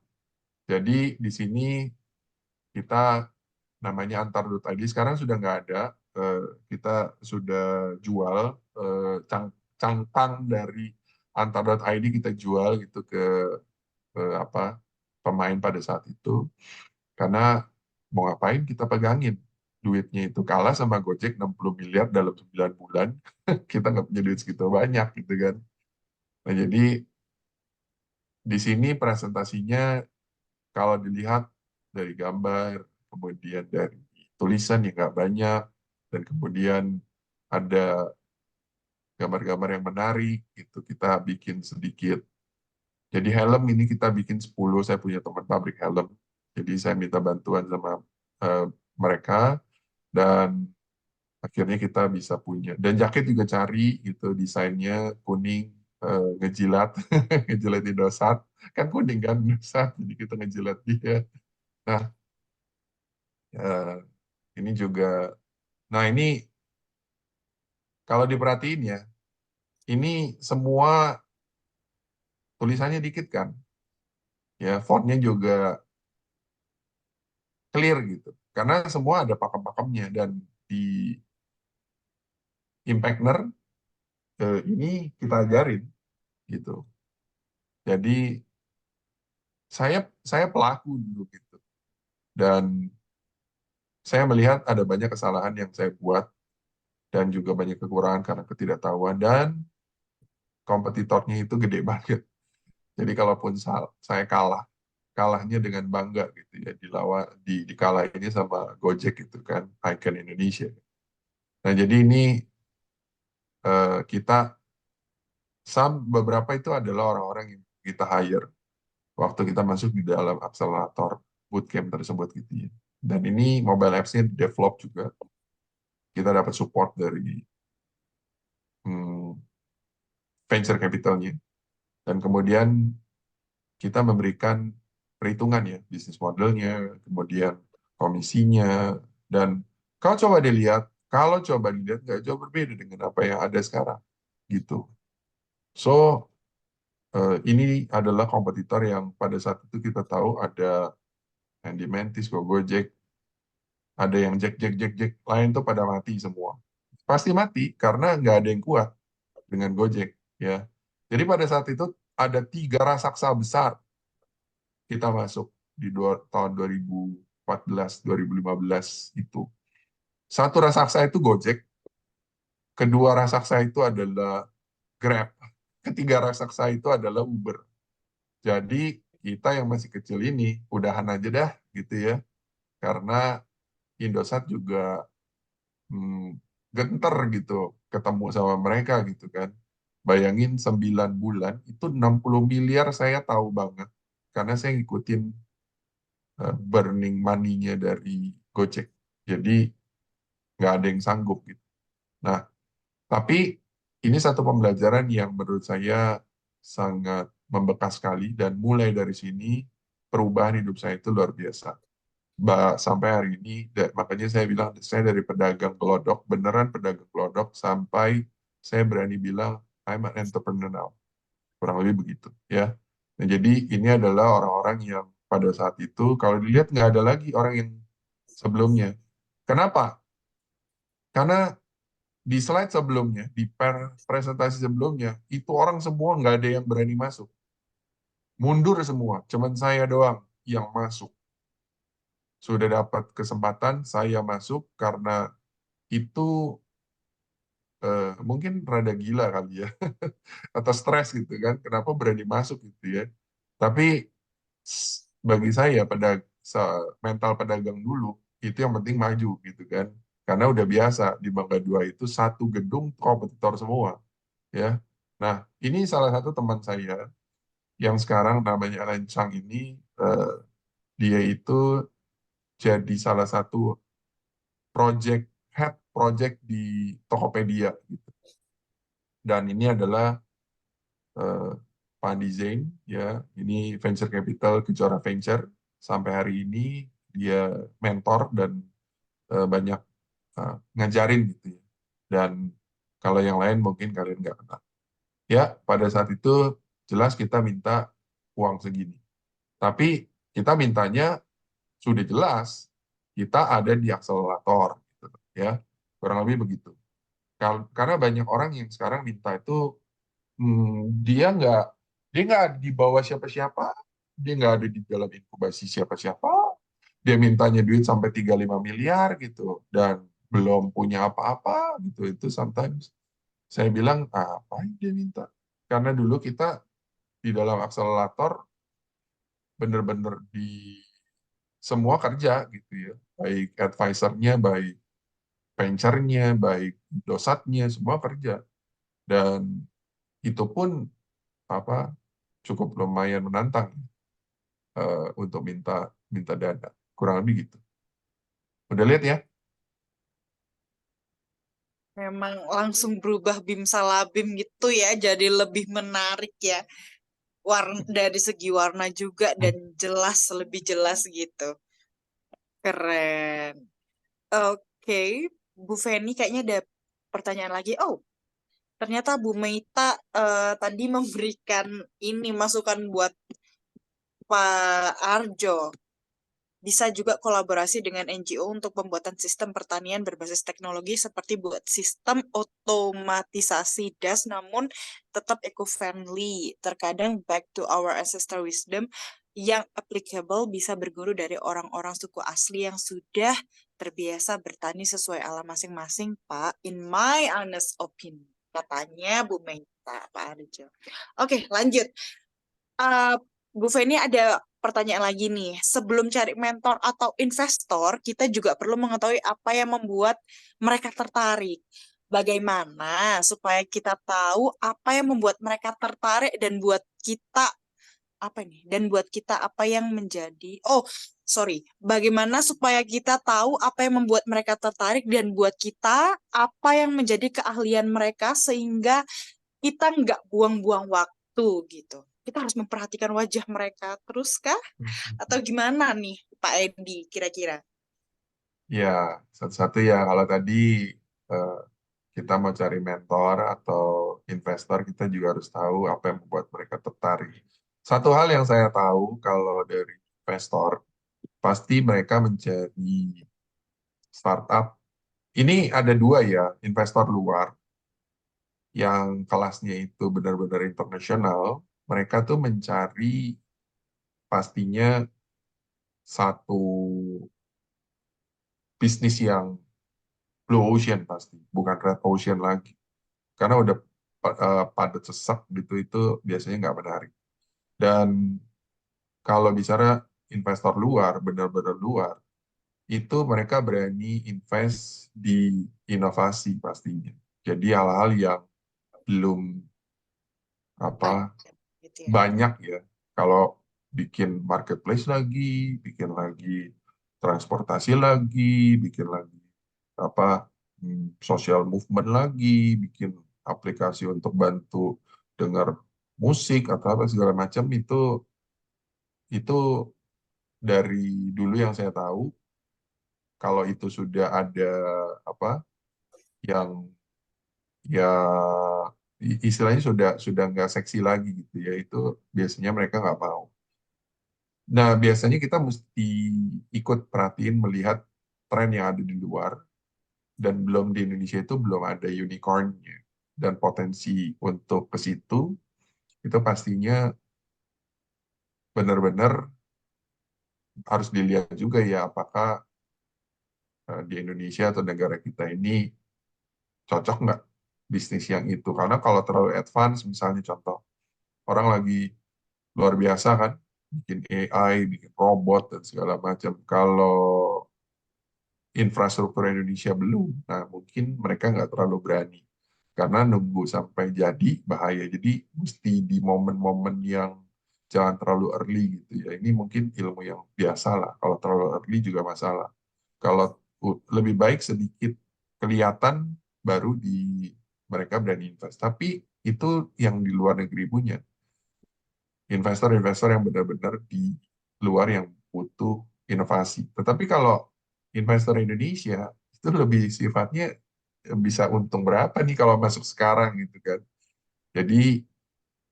jadi di sini kita namanya Antar.id sekarang sudah nggak ada. Eh, Kita sudah jual cangkang dari Antar.id kita jual gitu ke apa pemain pada saat itu karena mau ngapain kita pegangin duitnya itu kalah sama Gojek 60 miliar dalam 9 bulan, kita nggak punya duit segitu banyak gitu kan. Nah, jadi di sini presentasinya kalau dilihat dari gambar, kemudian dari tulisan yang nggak banyak, dan kemudian ada gambar-gambar yang menarik, itu kita bikin sedikit. Jadi helm ini kita bikin 10, saya punya teman pabrik helm, jadi saya minta bantuan sama eh, mereka, dan akhirnya kita bisa punya. Dan jaket juga cari, gitu, desainnya kuning, ngejilat, ngejilat Indosat, kan kuning kan Indosat, jadi kita ngejilat dia. Nah, eh, ini juga, nah ini kalau diperhatiin ya, ini semua tulisannya dikit kan, ya fontnya juga clear gitu, karena semua ada pakem-pakemnya, dan di Impactner ini kita ajarin gitu. Jadi saya pelaku dulu gitu, dan saya melihat ada banyak kesalahan yang saya buat dan juga banyak kekurangan karena ketidaktahuan, dan kompetitornya itu gede banget. Jadi kalaupun saya kalah, kalahnya dengan bangga gitu ya, dikalahinnya sama Gojek gitu kan, icon Indonesia. Nah, jadi ini kita beberapa itu adalah orang-orang yang kita hire waktu kita masuk di dalam akselerator bootcamp tersebut gitu ya. Dan ini mobile apps-nya develop juga. Kita dapat support dari hmm, venture capital-nya. Dan kemudian kita memberikan perhitungan ya, bisnis modelnya, kemudian komisinya, dan kalau coba dilihat nggak jauh berbeda dengan apa yang ada sekarang, gitu. So, ini adalah kompetitor yang pada saat itu kita tahu ada Handy Mantis, Gojek, ada yang Jack lain tuh pada mati semua. Pasti mati karena nggak ada yang kuat dengan Gojek, ya. Jadi pada saat itu ada 3 raksasa besar kita masuk di tahun 2014, 2015 itu. Satu raksasa itu Gojek, kedua raksasa itu adalah Grab, ketiga raksasa itu adalah Uber. Jadi kita yang masih kecil ini udahan aja dah gitu ya, karena Indosat juga genter gitu ketemu sama mereka gitu kan. Bayangin 9 bulan itu 60 miliar, saya tahu banget karena saya ngikutin burning money-nya dari Gojek. Jadi nggak ada yang sanggup gitu. Nah, tapi ini satu pembelajaran yang menurut saya sangat membekas sekali, dan mulai dari sini perubahan hidup saya itu luar biasa. Sampai hari ini, makanya saya bilang saya dari pedagang gelodok, beneran pedagang gelodok, sampai saya berani bilang I'm an entrepreneur now. Kurang lebih begitu ya. Nah, jadi ini adalah orang-orang yang pada saat itu kalau dilihat nggak ada lagi orang yang sebelumnya. Kenapa? Karena di slide sebelumnya, di presentasi sebelumnya, itu orang semua nggak ada yang berani masuk. Mundur semua, cuman saya doang yang masuk. Sudah dapat kesempatan, saya masuk karena itu mungkin rada gila kali ya, atau stres gitu kan, kenapa berani masuk gitu ya. Tapi bagi saya, mental pedagang dulu, itu yang penting maju gitu kan. Karena udah biasa di Bangga 2 itu satu gedung kompetitor semua. Ya. Nah, ini salah satu teman saya yang sekarang namanya Alan Chang ini, dia itu jadi salah satu head project di Tokopedia gitu. Dan ini adalah Pak Zain, ya, ini venture capital Kejora Venture. Sampai hari ini dia mentor dan banyak ngajarin gitu ya. Dan kalau yang lain mungkin kalian nggak kenal. Ya, pada saat itu jelas kita minta uang segini. Tapi kita mintanya sudah jelas kita ada di akselerator, gitu, ya, kurang lebih begitu. Karena banyak orang yang sekarang minta itu, dia nggak di bawah siapa-siapa, dia nggak ada di dalam inkubasi siapa-siapa, dia mintanya duit sampai 35 miliar gitu dan belum punya apa-apa gitu. Itu sometimes saya bilang, apa yang dia minta? Karena dulu kita di dalam akselerator bener-bener di semua kerja gitu ya, baik advisernya, baik venture-nya, baik dosatnya, semua kerja. Dan itu pun apa cukup lumayan menantang untuk minta minta dana. Kurang lebih gitu. Udah lihat ya? Memang langsung berubah bim salabim gitu ya, jadi lebih menarik ya. Warna dari segi warna juga dan jelas lebih jelas gitu. Keren. Oke, Bu Feni kayaknya ada pertanyaan lagi. Oh, ternyata Bu Meita tadi memberikan ini masukan buat Pak Arjo. Bisa juga kolaborasi dengan NGO untuk pembuatan sistem pertanian berbasis teknologi seperti buat sistem otomatisasi das namun tetap eco-friendly. Terkadang back to our ancestor wisdom yang applicable bisa berguru dari orang-orang suku asli yang sudah terbiasa bertani sesuai alam masing-masing, Pak. In my honest opinion, katanya Bu Meita, Pak Arjo. Oke, lanjut. Eh, Bu Feni ada pertanyaan lagi nih. Sebelum cari mentor atau investor, kita juga perlu mengetahui apa yang membuat mereka tertarik. Bagaimana supaya kita tahu apa yang membuat mereka tertarik dan buat kita apa nih? Dan buat kita apa yang menjadi sorry. Bagaimana supaya kita tahu apa yang membuat mereka tertarik dan buat kita apa yang menjadi keahlian mereka sehingga kita nggak buang-buang waktu gitu. Kita harus memperhatikan wajah mereka terus kah? Atau gimana nih Pak Edi kira-kira? Ya, satu-satu ya. Kalau tadi eh, kita mau cari mentor atau investor, kita juga harus tahu apa yang membuat mereka tertarik. Satu hal yang saya tahu kalau dari investor, pasti mereka mencari startup. Ini ada dua ya, investor luar yang kelasnya itu benar-benar internasional. Mereka tuh mencari pastinya satu bisnis yang blue ocean pasti, bukan red ocean lagi. Karena udah padat sesak gitu itu biasanya nggak menarik. Dan kalau bicara investor luar, benar-benar luar, itu mereka berani invest di inovasi pastinya. Jadi hal-hal yang belum apa Banyak gitu ya. banyak ya. Kalau bikin marketplace lagi, bikin lagi transportasi lagi, bikin lagi apa social movement lagi, bikin aplikasi untuk bantu dengar musik atau apa segala macam itu dari dulu yang saya tahu kalau itu sudah ada apa yang ya istilahnya sudah nggak seksi lagi gitu ya itu biasanya mereka nggak mau. Nah biasanya kita mesti ikut perhatiin melihat tren yang ada di luar dan belum di Indonesia itu belum ada unicornnya dan potensi untuk ke situ itu pastinya benar-benar harus dilihat juga ya apakah di Indonesia atau negara kita ini cocok nggak bisnis yang itu karena kalau terlalu advance misalnya contoh orang lagi luar biasa kan bikin AI, bikin robot dan segala macam kalau infrastruktur Indonesia belum, nah mungkin mereka nggak terlalu berani karena nunggu sampai jadi bahaya. Jadi mesti di momen-momen yang jangan terlalu early gitu ya. Ini mungkin ilmu yang biasa lah. Kalau terlalu early juga masalah. Kalau lebih baik sedikit kelihatan baru di mereka berani invest. Tapi itu yang di luar negeri punya investor-investor yang benar-benar di luar yang butuh inovasi. Tetapi kalau investor Indonesia itu lebih sifatnya bisa untung berapa nih kalau masuk sekarang gitu kan. Jadi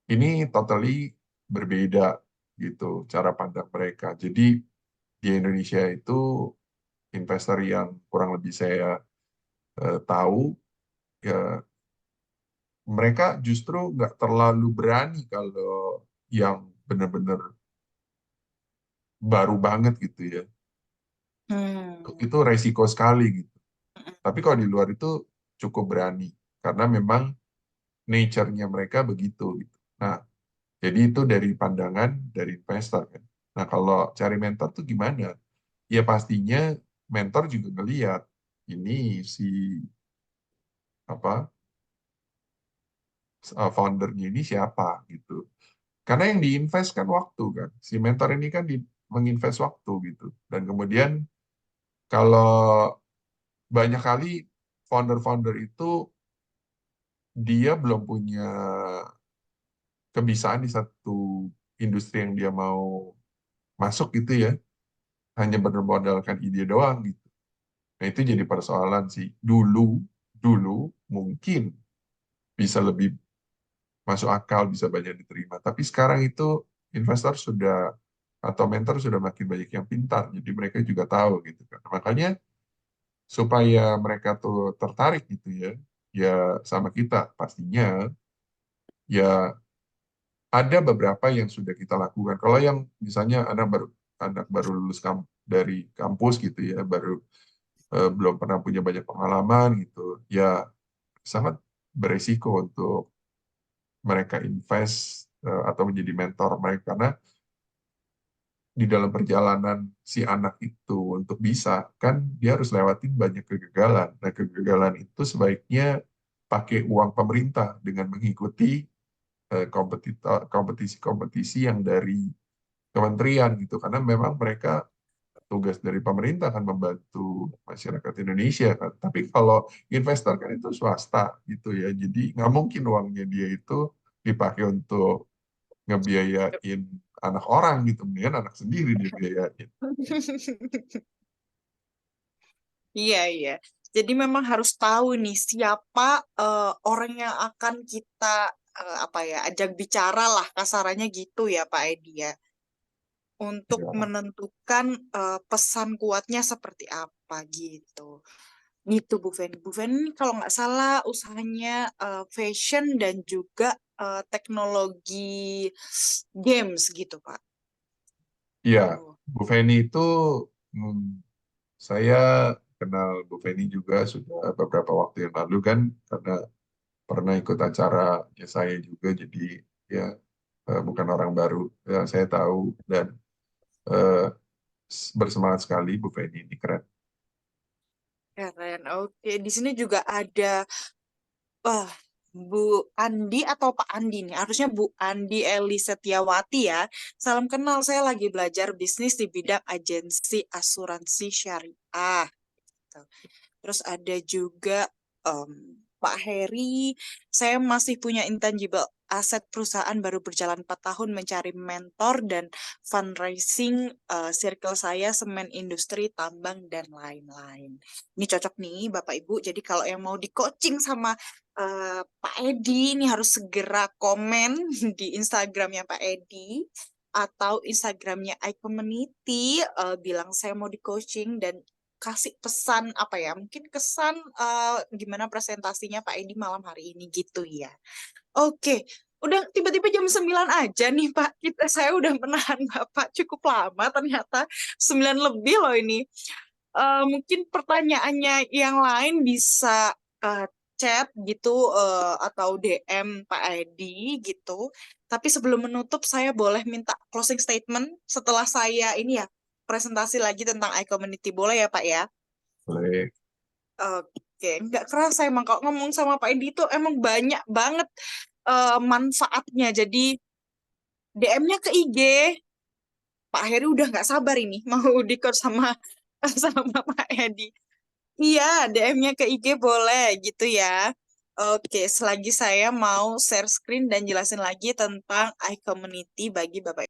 ini totally berbeda gitu cara pandang mereka. Jadi di Indonesia itu investor yang kurang lebih saya tahu ya mereka justru nggak terlalu berani kalau yang benar-benar baru banget gitu ya. Hmm. Itu resiko sekali gitu. Tapi kalau di luar itu cukup berani karena memang nature-nya mereka begitu gitu. Nah, jadi itu dari pandangan dari investor kan. Nah, kalau cari mentor tuh gimana? Ya pastinya mentor juga ngeliat ini si apa foundernya ini siapa gitu. Karena yang diinvest kan waktu kan. Si mentor ini kan menginvest waktu gitu. Dan kemudian kalau banyak kali founder-founder itu dia belum punya kebisaan di satu industri yang dia mau masuk gitu ya. Hanya bermodalkan ide doang gitu. Nah itu jadi persoalan sih. Dulu mungkin bisa lebih masuk akal, bisa banyak diterima. Tapi sekarang itu investor sudah atau mentor sudah makin banyak yang pintar, jadi mereka juga tahu gitu kan. Makanya supaya mereka tuh tertarik gitu ya, ya sama kita pastinya ya ada beberapa yang sudah kita lakukan. Kalau yang misalnya anak baru lulus dari kampus gitu ya, baru belum pernah punya banyak pengalaman gitu, ya sangat beresiko untuk mereka invest atau menjadi mentor mereka karena di dalam perjalanan si anak itu untuk bisa kan dia harus lewatin banyak kegagalan. Nah, kegagalan itu sebaiknya pakai uang pemerintah dengan mengikuti kompetisi-kompetisi yang dari kementerian gitu karena memang mereka tugas dari pemerintah kan membantu masyarakat Indonesia kan. Tapi kalau investor kan itu swasta gitu ya. Jadi nggak mungkin uangnya dia itu dipakai untuk ngebiayain anak orang gitu, mendingan anak sendiri dibiayain. Iya, iya. Jadi memang harus tahu nih siapa orang yang akan kita apa ya, ajak bicara lah kasarannya gitu ya Pak Edi ya. Untuk Ya, menentukan pesan kuatnya seperti apa gitu. Gitu Bu Feni. Bu Feni ini kalau nggak salah usahanya fashion dan juga teknologi games gitu Pak. iya, Oh. Bu Feni itu hmm, saya kenal Bu Feni juga sudah beberapa waktu yang lalu kan karena pernah ikut acaranya saya juga jadi ya bukan orang baru ya, saya tahu dan eh, bersemangat sekali Bu Feni ini keren. Keren. Oke, di sini juga ada wah, Bu Andi atau Pak Andi nih. Harusnya Bu Andi Eli Setiawati ya. Salam kenal, saya lagi belajar bisnis di bidang agensi asuransi syariah. Gitu. Terus ada juga em, Pak Heri, saya masih punya intangible aset perusahaan baru berjalan 4 tahun mencari mentor dan fundraising circle saya semen industri tambang dan lain-lain. Ini cocok nih Bapak Ibu. Jadi kalau yang mau di coaching sama Pak Edi ini harus segera komen di Instagramnya Pak Edi atau Instagramnya iCommunity bilang saya mau di coaching dan kasih pesan apa ya mungkin kesan gimana presentasinya Pak Edi malam hari ini gitu ya. Oke, udah tiba-tiba jam 9 aja nih Pak. Saya udah menahan Bapak cukup lama ternyata 9 lebih loh ini. Mungkin pertanyaannya yang lain bisa eh, chat gitu atau DM Pak Edi gitu. Tapi sebelum menutup saya boleh minta closing statement setelah saya ini ya presentasi lagi tentang iCommunity boleh ya Pak ya? Boleh. Oke, nggak kerasa emang kalau ngomong sama Pak Edi itu emang banyak banget manfaatnya. Jadi DM-nya ke IG, Pak Heri udah nggak sabar ini mau di-call sama sama Pak Edi. Iya, DM-nya ke IG boleh gitu ya. Oke, selagi saya mau share screen dan jelasin lagi tentang iCommunity bagi Bapak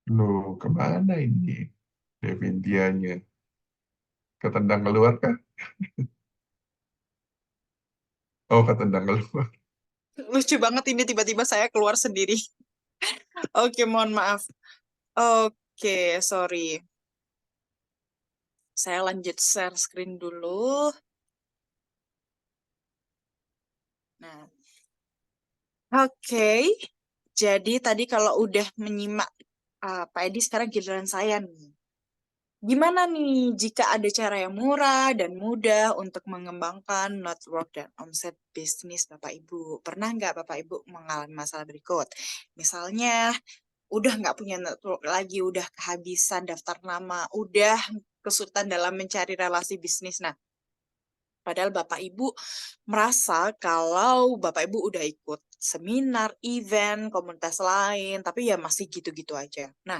Loh, kemana ini Devintianya? Ketendang keluar kah? Oh, ketendang keluar. Lucu banget ini tiba-tiba saya keluar sendiri. Oke, mohon maaf. Oke, sorry. Saya lanjut share screen dulu. Nah, oke. Jadi tadi kalau udah menyimak Pak Edi, sekarang giliran saya nih. Gimana nih jika ada cara yang murah dan mudah untuk mengembangkan network dan omset bisnis Bapak Ibu? Pernah nggak Bapak Ibu mengalami masalah berikut? Misalnya, udah nggak punya network lagi, udah kehabisan daftar nama, udah kesulitan dalam mencari relasi bisnis. Nah, padahal Bapak Ibu merasa kalau Bapak Ibu udah ikut seminar, event, komunitas lain, tapi ya masih gitu-gitu aja. Nah,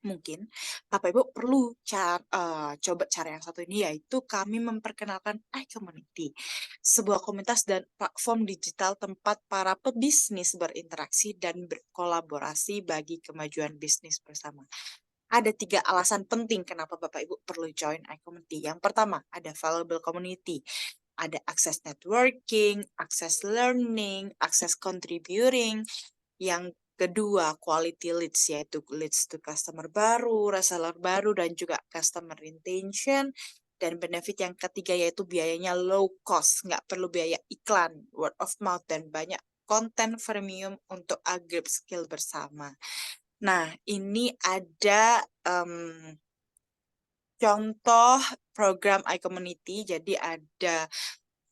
mungkin Bapak Ibu perlu coba cara yang satu ini, yaitu kami memperkenalkan iCommunity, sebuah komunitas dan platform digital tempat para pebisnis berinteraksi dan berkolaborasi bagi kemajuan bisnis bersama. Ada 3 alasan penting kenapa Bapak Ibu perlu join iCommunity. Yang pertama, ada valuable community. Ada akses networking, akses learning, akses contributing. Yang kedua, quality leads, yaitu leads to customer baru, reseller baru, dan juga customer retention. Dan benefit yang ketiga yaitu biayanya low cost, nggak perlu biaya iklan, word of mouth, dan banyak konten premium untuk upgrade skill bersama. Nah, ini ada contoh program iCommunity. Jadi ada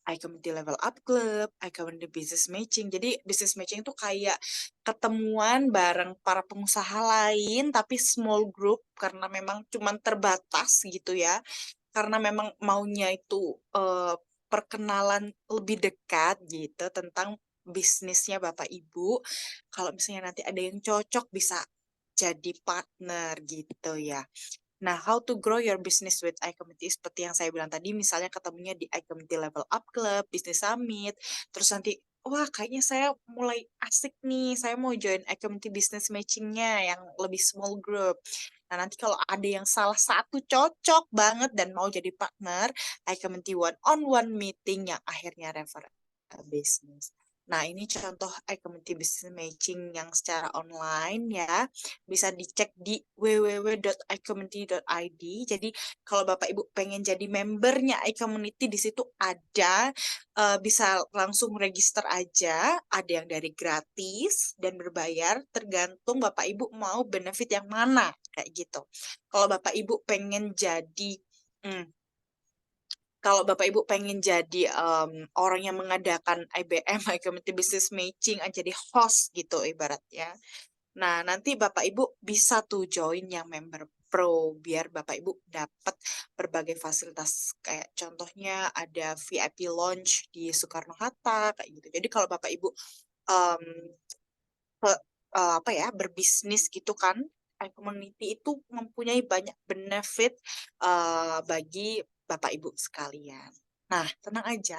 iCommunity Level Up Club, iCommunity Business Matching. Jadi business matching itu kayak ketemuan bareng para pengusaha lain, tapi small group karena memang cuman terbatas gitu ya. Karena memang maunya itu perkenalan lebih dekat gitu tentang bisnisnya Bapak Ibu. Kalau misalnya nanti ada yang cocok bisa jadi partner gitu ya. Nah, how to grow your business with iCommunity seperti yang saya bilang tadi, misalnya ketemunya di iCommunity Level Up Club, Business Summit, terus nanti, wah kayaknya saya mulai asik nih, saya mau join iCommunity Business Matching-nya yang lebih small group. Nah, nanti kalau ada yang salah satu cocok banget dan mau jadi partner, iCommunity one-on-one meeting yang akhirnya refer business. Nah, ini contoh iCommunity Business Matching yang secara online ya. Bisa dicek di www.icommunity.id. Jadi kalau Bapak Ibu pengen jadi membernya iCommunity, di situ ada, bisa langsung register aja. Ada yang dari gratis dan berbayar, tergantung Bapak Ibu mau benefit yang mana kayak gitu. Kalau Bapak Ibu pengen jadi kalau Bapak Ibu pengen jadi orang yang mengadakan IBM, Community Business Matching, jadi host gitu ibaratnya. Nah, nanti Bapak Ibu bisa tuh join yang member pro biar Bapak Ibu dapat berbagai fasilitas, kayak contohnya ada VIP lounge di Soekarno-Hatta kayak gitu. Jadi kalau Bapak Ibu um, berbisnis gitu kan, community itu mempunyai banyak benefit bagi Bapak Ibu sekalian. Nah, tenang aja,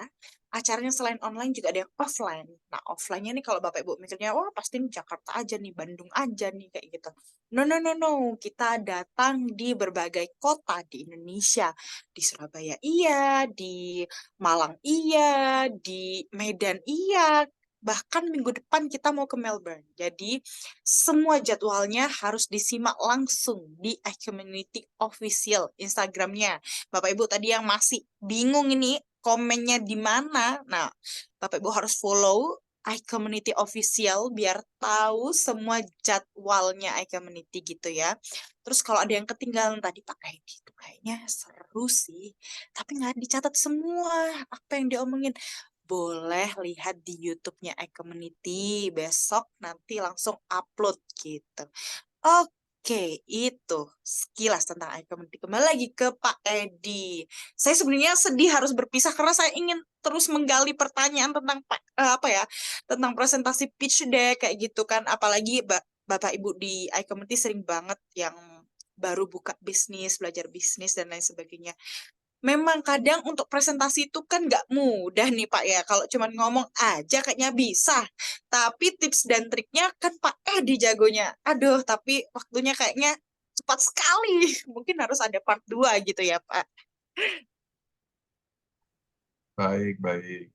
acaranya selain online juga ada yang offline. Nah, offline-nya nih kalau Bapak Ibu mikirnya, wah pasti di Jakarta aja nih, Bandung aja nih, kayak gitu. No, no, no, no. Kita datang di berbagai kota di Indonesia. Di Surabaya iya, di Malang iya, di Medan iya, bahkan minggu depan kita mau ke Melbourne. Jadi semua jadwalnya harus disimak langsung di iCommunity Official Instagramnya. Bapak Ibu tadi yang masih bingung ini komennya di mana, nah Bapak Ibu harus follow iCommunity Official biar tahu semua jadwalnya iCommunity gitu ya. Terus kalau ada yang ketinggalan tadi Pak Edi itu kayaknya seru sih, tapi nggak dicatat semua apa yang diomongin. Boleh lihat di YouTube-nya iCommunity, besok nanti langsung upload gitu. Oke, itu sekilas tentang iCommunity. Kembali lagi ke Pak Edi. Saya sebenarnya sedih harus berpisah karena saya ingin terus menggali pertanyaan tentang tentang presentasi pitch deck kayak gitu kan. Apalagi Bapak Ibu di iCommunity sering banget yang baru buka bisnis, belajar bisnis dan lain sebagainya. memang kadang untuk presentasi itu kan nggak mudah nih Pak ya. Kalau cuma ngomong aja kayaknya bisa. Tapi tips dan triknya kan Pak Edi jagonya. Aduh, tapi waktunya kayaknya cepat sekali. Mungkin harus ada part 2 gitu ya Pak. Baik, baik.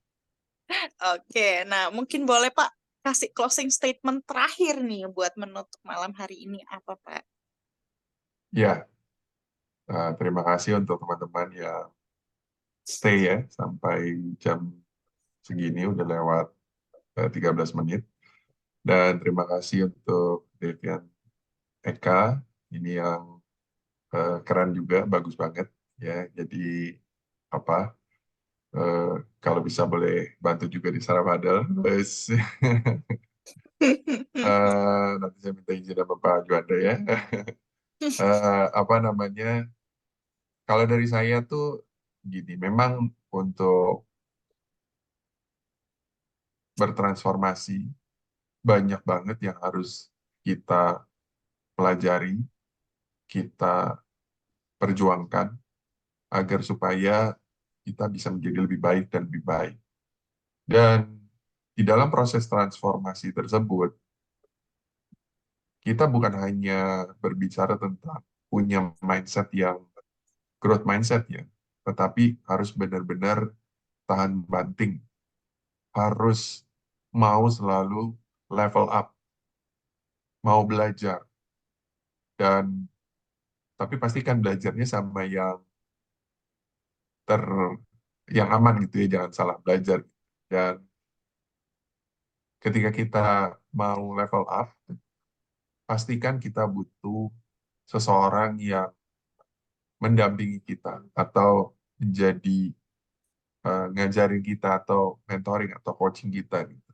Oke, nah mungkin boleh Pak kasih closing statement terakhir nih buat menutup malam hari ini apa Pak? Ya, terima kasih untuk teman-teman yang stay ya sampai jam segini, udah lewat 13 menit. Dan terima kasih untuk Devian Eka, ini yang keren juga, bagus banget ya. Jadi apa? Kalau bisa boleh bantu juga di Sarapadel. Wes. Nanti saya minta izin sama Pak Juanda ya. Apa namanya? Kalau dari saya tuh gini, memang untuk bertransformasi banyak banget yang harus kita pelajari, kita perjuangkan agar supaya kita bisa menjadi lebih baik dan lebih baik. Dan di dalam proses transformasi tersebut, kita bukan hanya berbicara tentang punya mindset yang growth mindset ya, tetapi harus benar-benar tahan banting, harus mau selalu level up, mau belajar, dan tapi pastikan belajarnya sama ter yang aman gitu ya, jangan salah belajar. Dan ketika kita mau level up, pastikan kita butuh seseorang yang mendampingi kita atau menjadi ngajarin kita atau mentoring atau coaching kita gitu.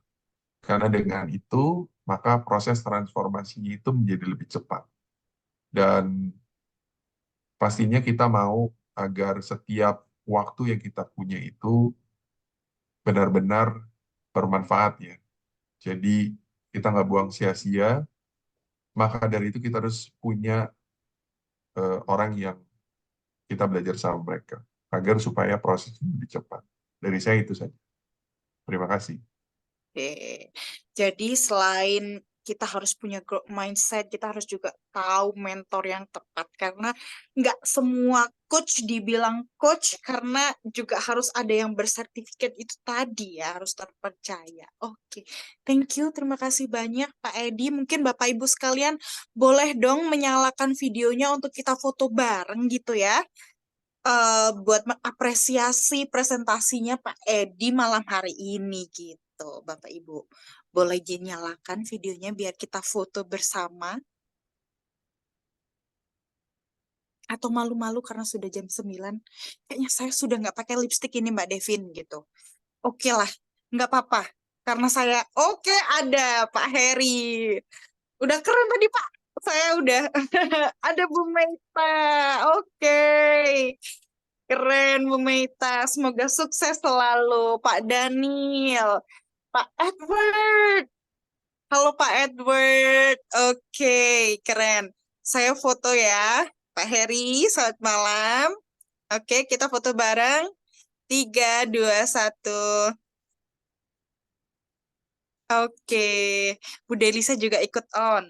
Karena dengan itu maka proses transformasinya itu menjadi lebih cepat. Dan pastinya kita mau agar setiap waktu yang kita punya itu benar-benar bermanfaat ya. Jadi kita nggak buang sia-sia, maka dari itu kita harus punya orang yang kita belajar sama mereka agar supaya prosesnya lebih cepat. Dari saya itu saja. Terima kasih. Oke. Jadi selain kita harus punya growth mindset, kita harus juga tahu mentor yang tepat karena nggak semua coach dibilang coach karena juga harus ada yang bersertifikat itu tadi ya, harus terpercaya. Oke, thank you, terima kasih banyak Pak Edi. Mungkin Bapak Ibu sekalian boleh dong menyalakan videonya untuk kita foto bareng gitu ya. Buat mengapresiasi presentasinya Pak Edi malam hari ini gitu, Bapak Ibu. Boleh dinyalakan videonya biar kita foto bersama. Atau malu-malu karena sudah jam 9. Kayaknya saya sudah nggak pakai lipstick ini Mbak Devin gitu. Oke lah, nggak apa-apa. Karena saya, oke ada Pak Heri. Udah keren tadi Pak. Saya udah ada Bu Meita. Oke. Keren Bu Meita, semoga sukses selalu. Pak Daniel, Pak Edward. Halo Pak Edward. Oke, keren. Saya foto ya. Pak Heri, selamat malam. Oke, kita foto bareng. 3, 2, 1. Oke, Bu Delisa juga ikut on.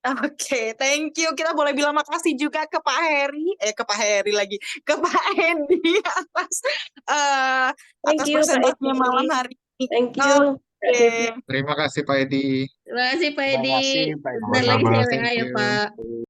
Oke, thank you. Kita boleh bilang makasih juga ke Pak Heri, ke Pak Heri lagi, ke Pak Edi atas eh, Thank atas you, Pak presentasinya Edi. malam hari ini. Thank you, Kak Oke, Devi. Terima kasih Pak Edi. Terima kasih, Pak Terima Edi. kasih, Pak Sebentar lagi Sama-sama, saya thank WA ya, you. Pak.